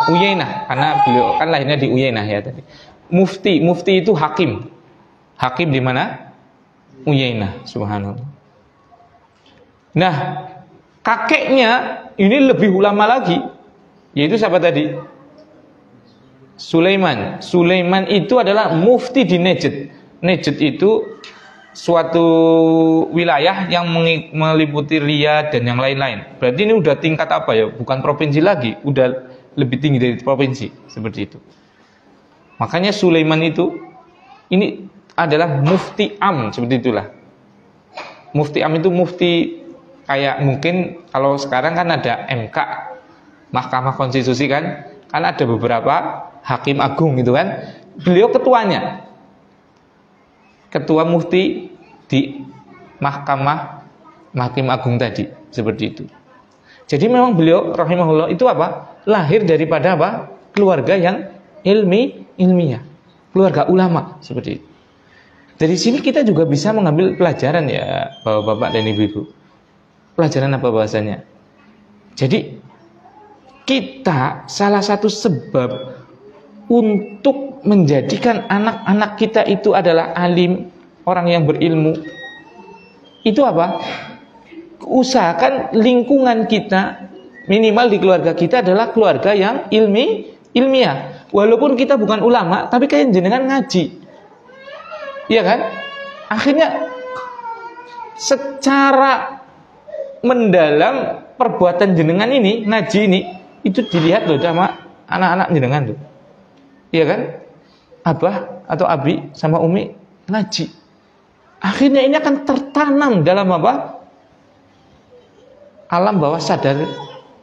Uyainah, karena beliau kan lahirnya di Uyainah ya tadi. Mufti itu hakim. Hakim di mana? Uyainah, subhanallah. Nah, kakeknya ini lebih ulama lagi, yaitu siapa tadi? Sulaiman. Sulaiman itu adalah mufti di Najd. Najd itu suatu wilayah yang meliputi Riyadh dan yang lain-lain. Berarti ini udah tingkat apa ya? Bukan provinsi lagi, udah lebih tinggi dari provinsi, seperti itu. Makanya Sulaiman itu ini adalah mufti am, seperti itulah. Mufti am itu mufti kayak mungkin kalau sekarang kan ada MK, Mahkamah Konstitusi kan ada beberapa hakim agung gitu kan. Beliau ketuanya. Ketua mufti di Mahkamah Hakim Agung tadi, seperti itu. Jadi memang beliau rahimahullah itu apa? Lahir daripada apa? Keluarga yang ilmiah, keluarga ulama, seperti itu. Dari sini kita juga bisa mengambil pelajaran ya, Bapak-bapak dan Ibu-ibu. Pelajaran apa bahasanya? Jadi kita salah satu sebab untuk menjadikan anak-anak kita itu adalah alim, orang yang berilmu, itu apa? Usahakan lingkungan kita, minimal di keluarga kita adalah keluarga yang ilmiah. Walaupun kita bukan ulama, tapi kayak jenengan ngaji, iya kan? Akhirnya secara mendalam perbuatan jenengan ini, ngaji ini, itu dilihat loh sama anak-anak jenengan tuh. Iya kan? Abah atau Abi sama Umi ngaji. Akhirnya ini akan tertanam dalam apa? Alam bawah sadar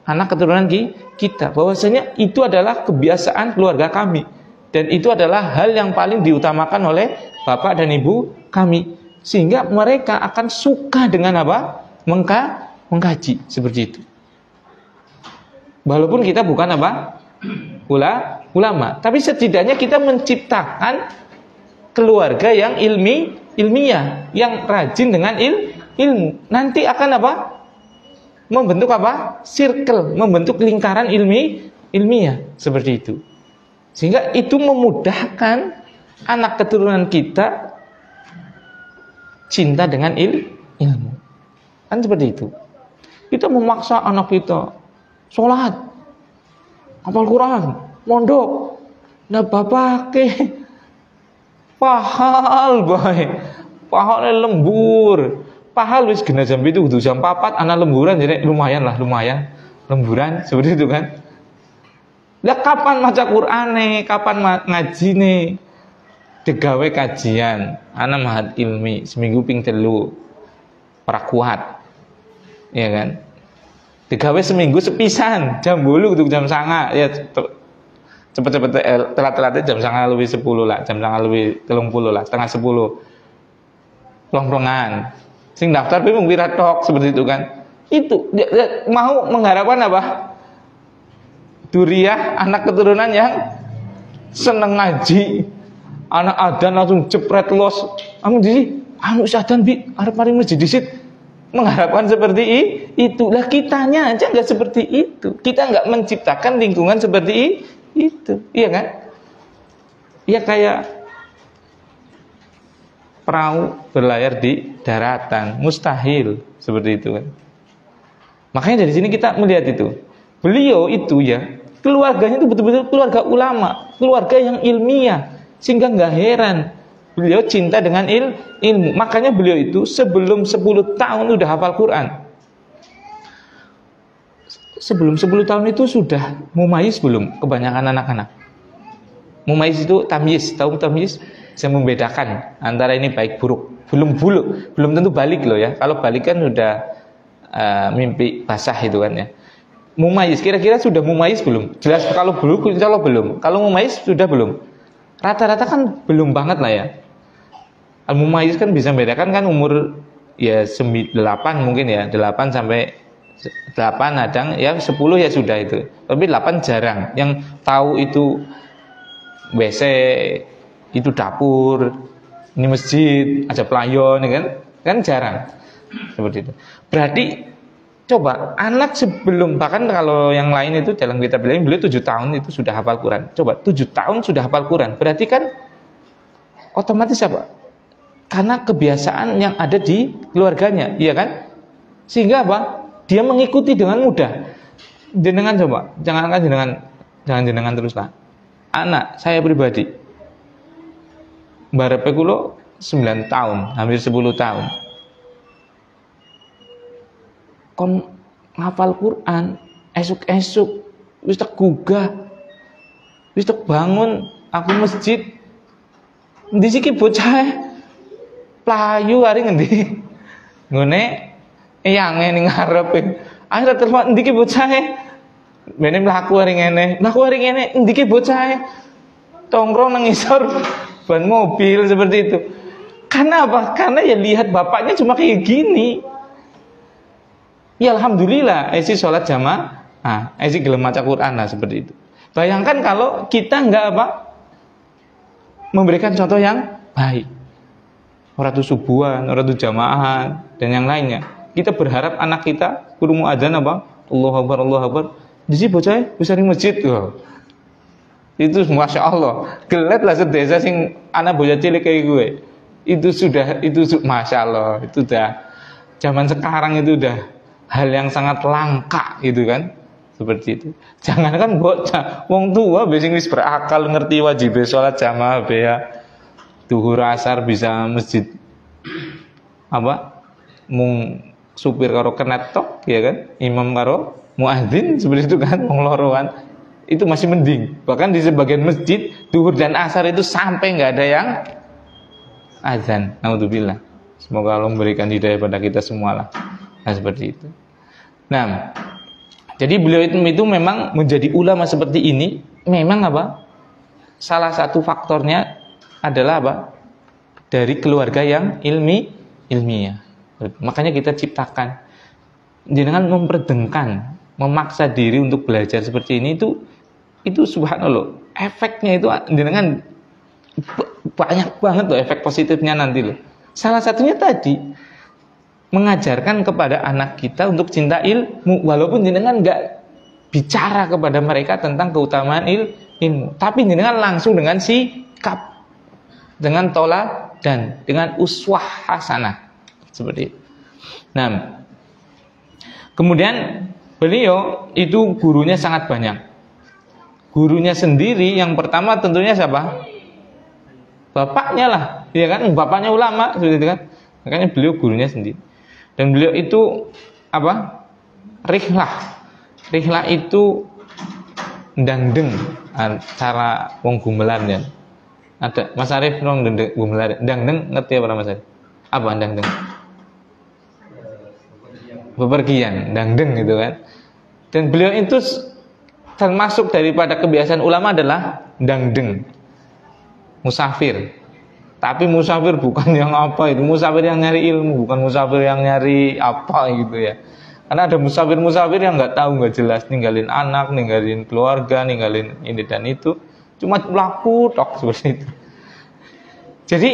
anak keturunan kita. Bahwasanya itu adalah kebiasaan keluarga kami. Dan itu adalah hal yang paling diutamakan oleh bapak dan ibu kami. Sehingga mereka akan suka dengan apa? Mengkaji. Seperti itu. Walaupun kita bukan apa? Ulama, tapi setidaknya kita menciptakan keluarga yang ilmiah, yang rajin dengan ilmu. Nanti akan apa? Membentuk apa? Circle, membentuk lingkaran ilmiah, seperti itu. Sehingga itu memudahkan anak keturunan kita cinta dengan ilmu. Kan seperti itu. Kita memaksa anak kita sholat, hafal Quran, mondok, nah bapak ke pahal boy, pahalnya lembur, pahal wis kena jam itu kudu jam 4 anak lemburan jadi lumayan lemburan seperti itu kan. Lah kapan maca Quran nih, kapan ngaji nih, digawe kajian, anak mahat ilmi seminggu ping 3 para kuat, ya kan? Digawe seminggu sepisan, jam 8 untuk jam 9 ya cepet-cepet telat-telatnya jam 9 lebih 10 lah, jam 9 lebih 30 lah, setengah 10 plong-plongan sing daftar bingung wiratok seperti itu kan. Itu dia mau mengharapkan apa? Duriah anak keturunan yang seneng ngaji, anak adan langsung jepret los anu sadan bi arep mari masjid disit, mengharapkan seperti itu. Lah kitanya aja nggak seperti itu. Kita nggak menciptakan lingkungan seperti itu, iya kan? Ya kayak perahu berlayar di daratan, mustahil seperti itu kan. Makanya dari sini kita melihat itu. Beliau itu ya keluarganya itu betul-betul keluarga ulama, keluarga yang ilmiah, sehingga nggak heran beliau cinta dengan ilmu. Makanya beliau itu sebelum 10 tahun udah hafal Quran. Sebelum 10 tahun itu sudah mumayyiz belum kebanyakan anak-anak. Mumayyiz itu tamyiz, tahu tamyiz? Bisa membedakan antara ini baik buruk. Belum tentu balik loh ya. Kalau balik kan udah mimpi basah itu kan ya. Mumayyiz kira-kira sudah mumayyiz belum? Jelas kalau belum, insya Allah belum. Kalau mumayyiz sudah belum? Rata-rata kan belum banget lah ya. Al-mumayyiz kan bisa membedakan kan umur ya 8 mungkin ya, 8 sampai 8 kadang ya 10 ya sudah itu. Tapi 8 jarang. Yang tahu itu WC, itu dapur, ini masjid, ada pelayon kan jarang. Seperti itu. Berarti coba anak sebelum, bahkan kalau yang lain itu dalam kitab lain beliau 7 tahun itu sudah hafal Quran. Coba 7 tahun sudah hafal Quran. Berarti kan otomatis apa? Karena kebiasaan yang ada di keluarganya, iya kan? Sehingga apa? Dia mengikuti dengan mudah. Jenengan coba, jangan jenengan teruslah. Anak saya pribadi, barepe kula 9 tahun, hampir 10 tahun. Kon ngapal Quran, esuk-esuk wis tak gugah. Wis tak bangun aku masjid. Endi siki bocah? Playu ari ngendi? Ngene eyange ning ngarepe. Akhire telepon endi ki bocah? Mene mlaku ari ngene. Mlaku ari ngene, endi ki bocah? Tongkrong nang isor ban mobil seperti itu. Karena apa? Karena ya lihat bapaknya cuma kayak gini. Ya alhamdulillah, esi sholat jamaah, esi gelem maca Quran lah seperti itu. Bayangkan kalau kita enggak apa? Memberikan contoh yang baik. Orang tuh subuhan, orang tuh jamaahan dan yang lainnya. Kita berharap anak kita kudu muadzan apa? Allahu Akbar, Allahu Akbar. Di sini bocah bisa di masjid. Oh. Itu masya Allah. Gelet lah sedesa sing anak bocah cilik kayak gue. Itu masya Allah. Itu udah zaman sekarang itu udah hal yang sangat langka gitu kan. Seperti itu. Jangan kan bocah, wong tua biasanya wis berakal ngerti wajib sholat jamaah ya. Duhur asar bisa masjid apa? Mung supir karo kenet tok ya kan? Imam karo muadzin seperti itu kan wong loroan. Itu masih mending. Bahkan di sebagian masjid duhur dan asar itu sampai enggak ada yang azan. Naudzubillah. Semoga Allah memberikan hidayah pada kita semua lah. Nah seperti itu. Nah, jadi beliau itu memang menjadi ulama seperti ini memang apa? Salah satu faktornya adalah apa? Dari keluarga yang ilmiah. Makanya kita ciptakan dengan memperdenkan, memaksa diri untuk belajar seperti ini itu subhanallah. Efeknya itu dengan banyak banget loh efek positifnya nanti loh. Salah satunya tadi mengajarkan kepada anak kita untuk cinta ilmu, walaupun jenengan enggak bicara kepada mereka tentang keutamaan ilmu, tapi jenengan langsung dengan sikap, dengan tolak dan dengan uswah hasanah seperti itu. Nah, kemudian beliau itu gurunya sangat banyak. Gurunya sendiri yang pertama tentunya siapa? Bapaknya lah, ya kan? Bapaknya ulama, seperti itu kan? Makanya beliau gurunya sendiri. Dan beliau itu apa? Rihlah itu ndangdeng cara wong gumelan ya. Ada Mas Arif nong gumelan ndangdeng ngerti apa Mas Arif? Apa ndangdeng? Bepergian, ndangdeng gitu kan. Dan beliau itu termasuk daripada kebiasaan ulama adalah ndangdeng. Musafir. Tapi musafir bukan yang apa itu, musafir yang nyari ilmu, bukan musafir yang nyari apa gitu ya. Karena ada musafir yang nggak tahu, nggak jelas, ninggalin anak, ninggalin keluarga, ninggalin ini dan itu, cuma laku tok seperti itu. Jadi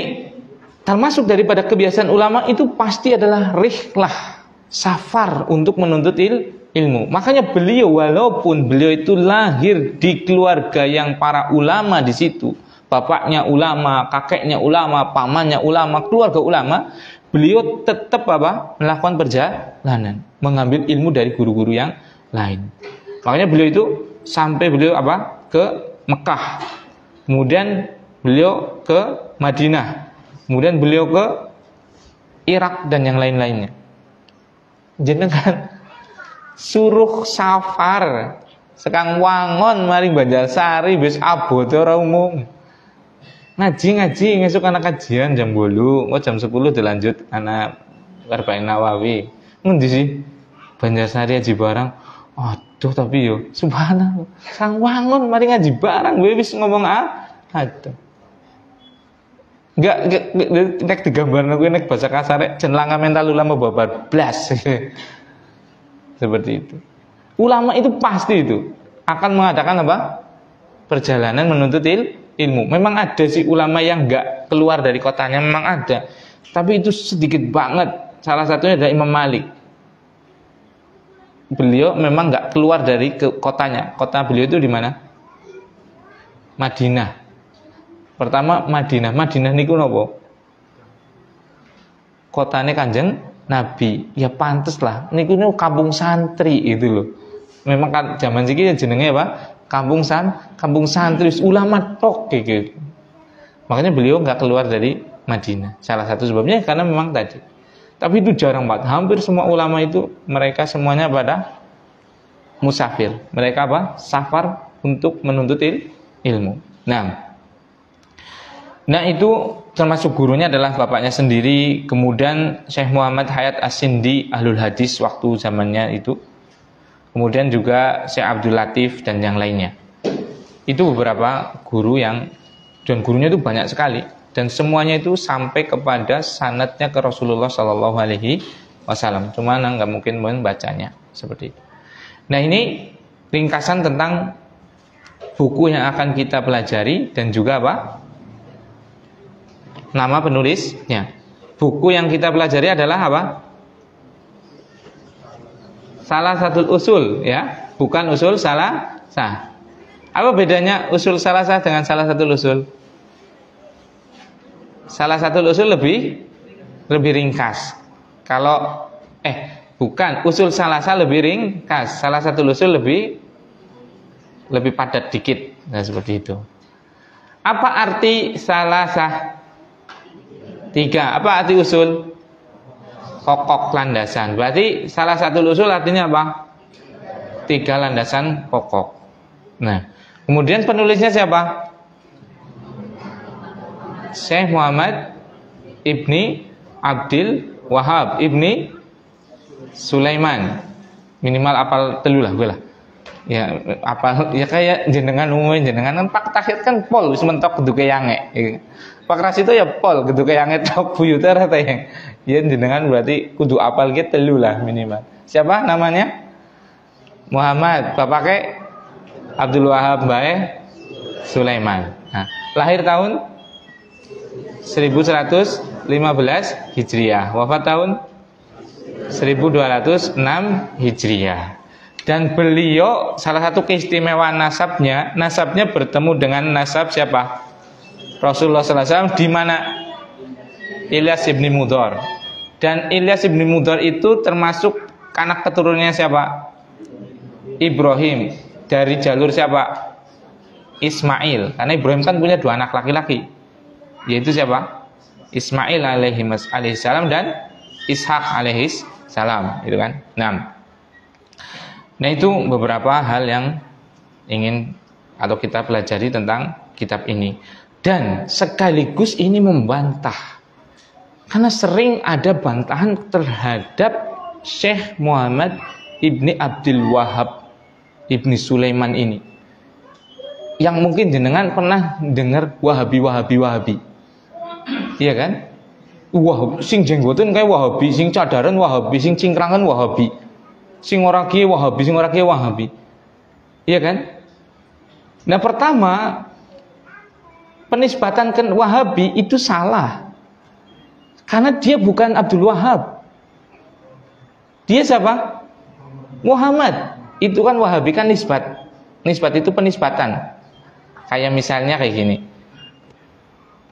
termasuk daripada kebiasaan ulama itu pasti adalah rihlah, safar untuk menuntut ilmu. Makanya beliau walaupun beliau itu lahir di keluarga yang para ulama di situ. Bapaknya ulama, kakeknya ulama, pamannya ulama, keluarga ulama, beliau tetap apa? Melakukan perjalanan, mengambil ilmu dari guru-guru yang lain. Makanya beliau itu sampai beliau apa? Ke Mekah. Kemudian beliau ke Madinah. Kemudian beliau ke Irak dan yang lain-lainnya. Jenengan suruh safar sekang wangon mari Banjarsari wis abote ora umum. Ngaji ngesuk anak kajian jam 8, jam 10 dilanjut anak Arba'in Nawawi. Ngendi sih? Banjarsari aji barang. Aduh tapi yo subhanallah. Sang wangun mari ngaji barang gue wis ngomong aduh. Enggak nek digambarno kuwi nek bahasa kasar jenlanga mental ulama babar blas. Seperti itu. Ulama itu pasti itu akan mengadakan apa? Perjalanan menuntut ilmu. Memang ada sih ulama yang enggak keluar dari kotanya, memang ada. Tapi itu sedikit banget. Salah satunya adalah Imam Malik. Beliau memang enggak keluar dari kotanya. Kota beliau itu di mana? Madinah. Pertama Madinah. Madinah niku napa? Kotane Kanjeng Nabi. Ya pantes lah. Niku kampung santri itu loh. Memang kan zaman iki jenenge apa? Kampung santri ulama tok gitu. Makanya beliau nggak keluar dari Madinah. Salah satu sebabnya karena memang tadi. Tapi itu jarang banget. Hampir semua ulama itu mereka semuanya pada musafir. Mereka apa? Safar untuk menuntut ilmu. Nah itu termasuk gurunya adalah bapaknya sendiri. Kemudian Syekh Muhammad Hayat As-Sindi Ahlul Hadis waktu zamannya itu. Kemudian juga Syekh Abdul Latif dan yang lainnya. Itu beberapa guru yang, dan gurunya itu banyak sekali. Dan semuanya itu sampai kepada sanadnya ke Rasulullah Shallallahu Alaihi Wasallam. Cuma nggak mungkin membacanya seperti itu. Nah ini ringkasan tentang buku yang akan kita pelajari dan juga apa? Nama penulisnya. Buku yang kita pelajari adalah apa? Salah satu usul, ya, bukan usul salah sah. Apa bedanya usul salah sah dengan salah satu usul? Salah satu usul lebih ringkas. Kalau bukan, usul salah sah lebih ringkas. Salah satu usul lebih padat dikit. Nah, seperti itu. Apa arti salah sah? 3. Apa arti usul? Pokok landasan. Berarti salah satu usul artinya apa? 3 landasan pokok. Nah, kemudian penulisnya siapa? Syekh Muhammad Ibni Abdul Wahab Ibni Sulaiman. Minimal apal telu lah gue lah. Ya apal ya kayak jenengan umumnya jenengan kan Pak Tahid kan pol wis mentok kudu keyange. Pak Rasito ya pol kudu keyange tok buyuter ta yang. Ya jenengan berarti kudu apal ge telu lah minimal. Siapa namanya? Muhammad, bapaknya Abdul Wahab Bae Sulaiman. Nah, lahir tahun 1115 Hijriah, wafat tahun 1206 Hijriah. Dan beliau salah satu keistimewaan nasabnya bertemu dengan nasab siapa? Rasulullah SAW, di mana Ilyas ibni Mudhar. Dan Ilyas ibni Mudhar itu termasuk anak keturunannya siapa? Ibrahim. Dari jalur siapa? Ismail. Karena Ibrahim kan punya 2 anak laki-laki, yaitu siapa? Ismail alaihissalam dan Ishak alaihissalam, itu kan. Nah itu beberapa hal yang ingin atau kita pelajari tentang kitab ini. Dan sekaligus ini membantah, karena sering ada bantahan terhadap Syekh Muhammad Ibni Abdul Wahab Ibni Sulaiman ini, yang mungkin jenengan pernah dengar Wahabi. Iya kan? Wah, sing jenggoten kayak Wahabi, sing cadaran Wahabi, sing cingkrangan Wahabi, sing ora kiye Wahabi, sing ora kiye Wahabi. Iya kan? Nah, pertama, penisbatan ke Wahabi itu salah. Karena dia bukan Abdul Wahab. Dia siapa? Muhammad. Itu kan Wahabi kan nisbat. Nisbat itu penisbatan. Kayak misalnya kayak gini.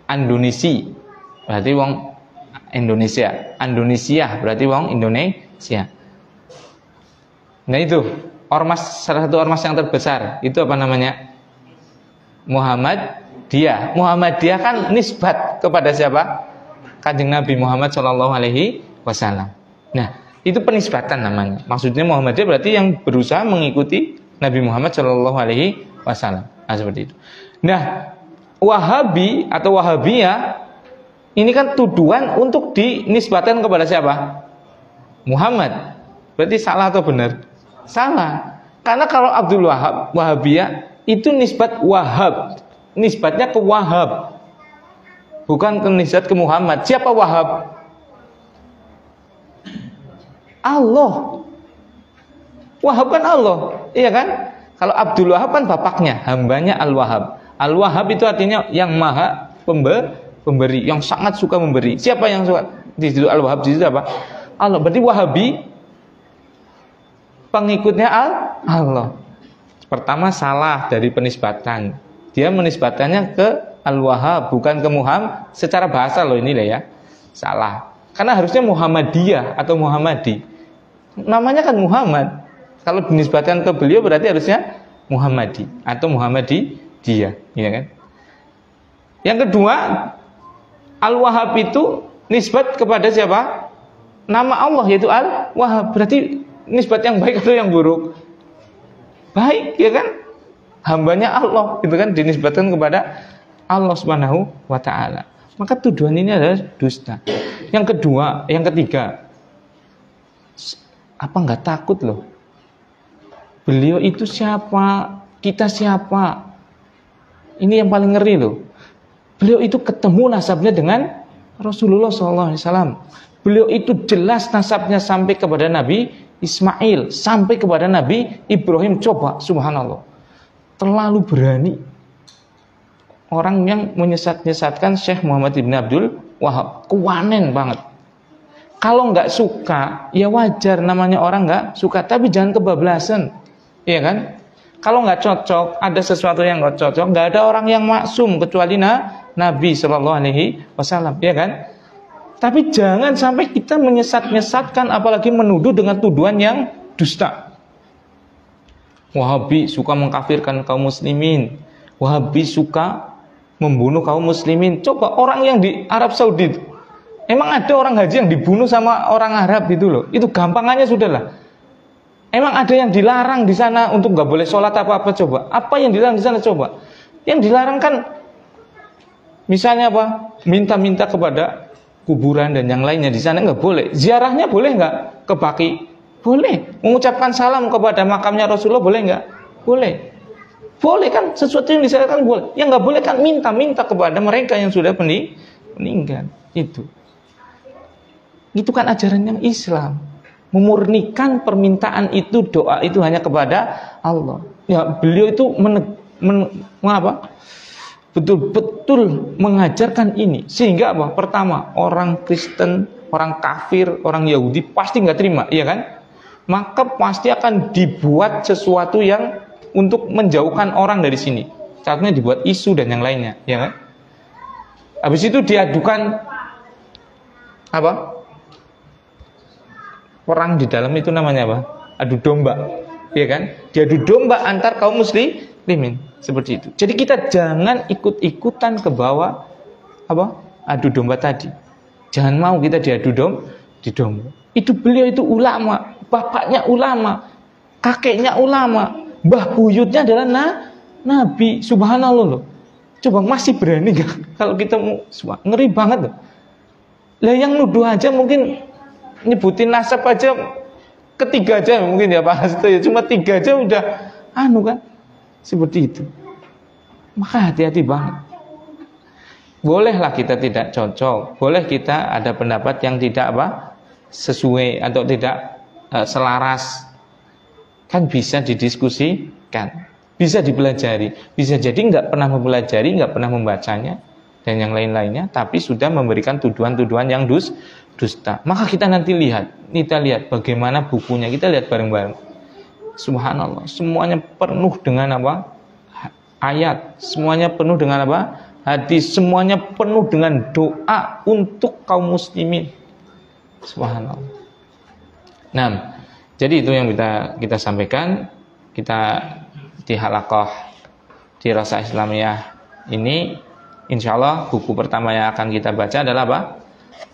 Andonisi berarti wong Indonesia. Indonesia berarti wong Indonesia. Nah itu salah satu ormas yang terbesar. Itu apa namanya? Muhammadiyah. Muhammadiyah kan nisbat kepada siapa? Kanjeng Nabi Muhammad SAW. Nah itu penisbatan namanya. Maksudnya Muhammadiyah berarti yang berusaha mengikuti Nabi Muhammad SAW. Nah seperti itu. Nah Wahabi atau Wahabiyah ini kan tuduhan untuk dinisbatkan kepada siapa? Muhammad. Berarti salah atau benar? Salah. Karena kalau Abdul Wahab, Wahabiyah itu nisbat Wahab, nisbatnya ke Wahab, bukan ke nisbat ke Muhammad. Siapa Wahab? Allah. Wahab kan Allah, iya kan? Kalau Abdul Wahab kan bapaknya, hambanya Al-Wahab. Al-Wahhab itu artinya yang maha pemberi, yang sangat suka memberi. Siapa yang suka? Di situ Al-Wahhab, di situ apa? Allah. Berarti Wahabi pengikutnya Allah. Pertama salah dari penisbatan. Dia menisbatannya ke Al-Wahhab, bukan ke Muhammad. Secara bahasa loh ini lah ya. Salah. Karena harusnya Muhammadiyah atau Muhammadi. Namanya kan Muhammad. Kalau dinisbatkan ke beliau berarti harusnya Muhammadi atau Muhammadi dia, ya kan? Yang kedua, Al-Wahhab itu nisbat kepada siapa? Nama Allah, yaitu Al-Wahhab. Berarti nisbat yang baik atau yang buruk? Baik, ya kan? Hambanya Allah, itu kan dinisbatkan kepada Allah Subhanahu wa ta'ala. Maka tuduhan ini adalah dusta. Yang kedua, yang ketiga, apa nggak takut loh? Beliau itu siapa? Kita siapa? Ini yang paling ngeri loh. Beliau itu ketemu nasabnya dengan Rasulullah SAW. Beliau itu jelas nasabnya sampai kepada Nabi Ismail, sampai kepada Nabi Ibrahim. Coba, subhanallah, terlalu berani orang yang menyesatkan Syekh Muhammad Ibn Abdul Wahab. Kewanen banget. Kalau nggak suka, ya wajar, namanya orang nggak suka, tapi jangan kebablasan, iya kan? Kalau nggak cocok, ada sesuatu yang nggak cocok, nggak ada orang yang maksum kecuali Nabi Shallallahu Alaihi Wasallam, iya kan? Tapi jangan sampai kita menyesatkan, apalagi menuduh dengan tuduhan yang dusta. Wahabi suka mengkafirkan kaum muslimin, Wahabi suka membunuh kaum muslimin. Coba orang yang di Arab Saudi itu, emang ada orang haji yang dibunuh sama orang Arab itu loh. Itu gampangannya sudah lah. Emang ada yang dilarang di sana untuk nggak boleh sholat apa-apa, coba? Apa yang dilarang di sana, coba? Yang dilarang kan misalnya apa? Minta-minta kepada kuburan dan yang lainnya di sana nggak boleh. Ziarahnya boleh nggak ke Baqi? Boleh. Mengucapkan salam kepada makamnya Rasulullah boleh nggak? Boleh. Boleh kan, sesuatu yang disyariatkan boleh. Yang nggak boleh kan minta-minta kepada mereka yang sudah meninggal. Itu kan ajaran yang Islam. Memurnikan permintaan itu, doa itu hanya kepada Allah. Ya, beliau itu betul-betul mengajarkan ini. Sehingga apa? Pertama, orang Kristen, orang kafir, orang Yahudi pasti nggak terima, iya kan? Maka pasti akan dibuat sesuatu yang untuk menjauhkan orang dari sini. Caranya dibuat isu dan yang lainnya, ya kan? Habis itu diadukan apa? Perang di dalam itu namanya apa? Adu domba, ya kan? Diadu domba antar kaum muslimin, seperti itu. Jadi kita jangan ikut-ikutan ke bawah apa? Adu domba tadi. Jangan mau kita diadu domba. Itu beliau itu ulama, bapaknya ulama, kakeknya ulama, mbah buyutnya adalah Nabi. Subhanallah loh. Coba masih berani gak kalau kita mau? Ngeri banget loh. Lah yang nuduh aja mungkin nyebutin nasab aja ketiga aja mungkin ya Pak Hasto ya, cuma 3 aja udah kan seperti itu. Maka hati-hati banget. Bolehlah kita tidak cocok, boleh kita ada pendapat yang tidak sesuai atau tidak selaras, kan bisa didiskusikan, bisa dipelajari. Bisa jadi nggak pernah mempelajari, nggak pernah membacanya dan yang lain-lainnya, tapi sudah memberikan tuduhan-tuduhan yang dusta. Maka kita nanti kita lihat bagaimana bukunya, kita lihat bareng-bareng. Subhanallah, semuanya penuh dengan apa? Ayat, semuanya penuh dengan apa? Hadis, semuanya penuh dengan doa untuk kaum muslimin. Subhanallah. Nah, jadi itu yang kita sampaikan. Kita di halaqah di Rasa Islamiyah ini, insyaallah buku pertama yang akan kita baca adalah apa?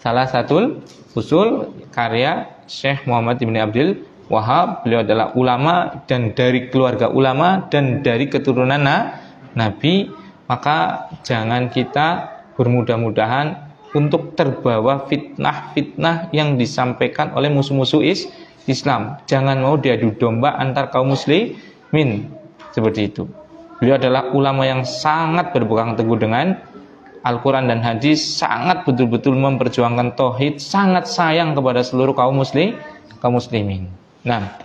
Salah satu usul karya Syekh Muhammad Ibn Abdul Wahab. Beliau adalah ulama dan dari keluarga ulama dan dari keturunan Nabi. Maka jangan kita bermudah-mudahan untuk terbawa fitnah-fitnah yang disampaikan oleh musuh-musuh Islam. Jangan mau diadu domba antar kaum muslimin seperti itu. Beliau adalah ulama yang sangat berpegang teguh dengan Al-Quran dan hadis, sangat betul-betul memperjuangkan tauhid, sangat sayang kepada seluruh kaum muslimin. Nah,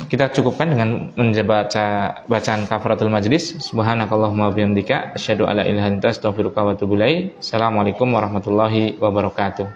kita cukupkan dengan membaca bacaan kafaratul majlis. Subhanakallahumma wabihamdika asyhadu alla ilaha illa anta astaghfiruka wa atubu ilaik. Assalamualaikum warahmatullahi wabarakatuh.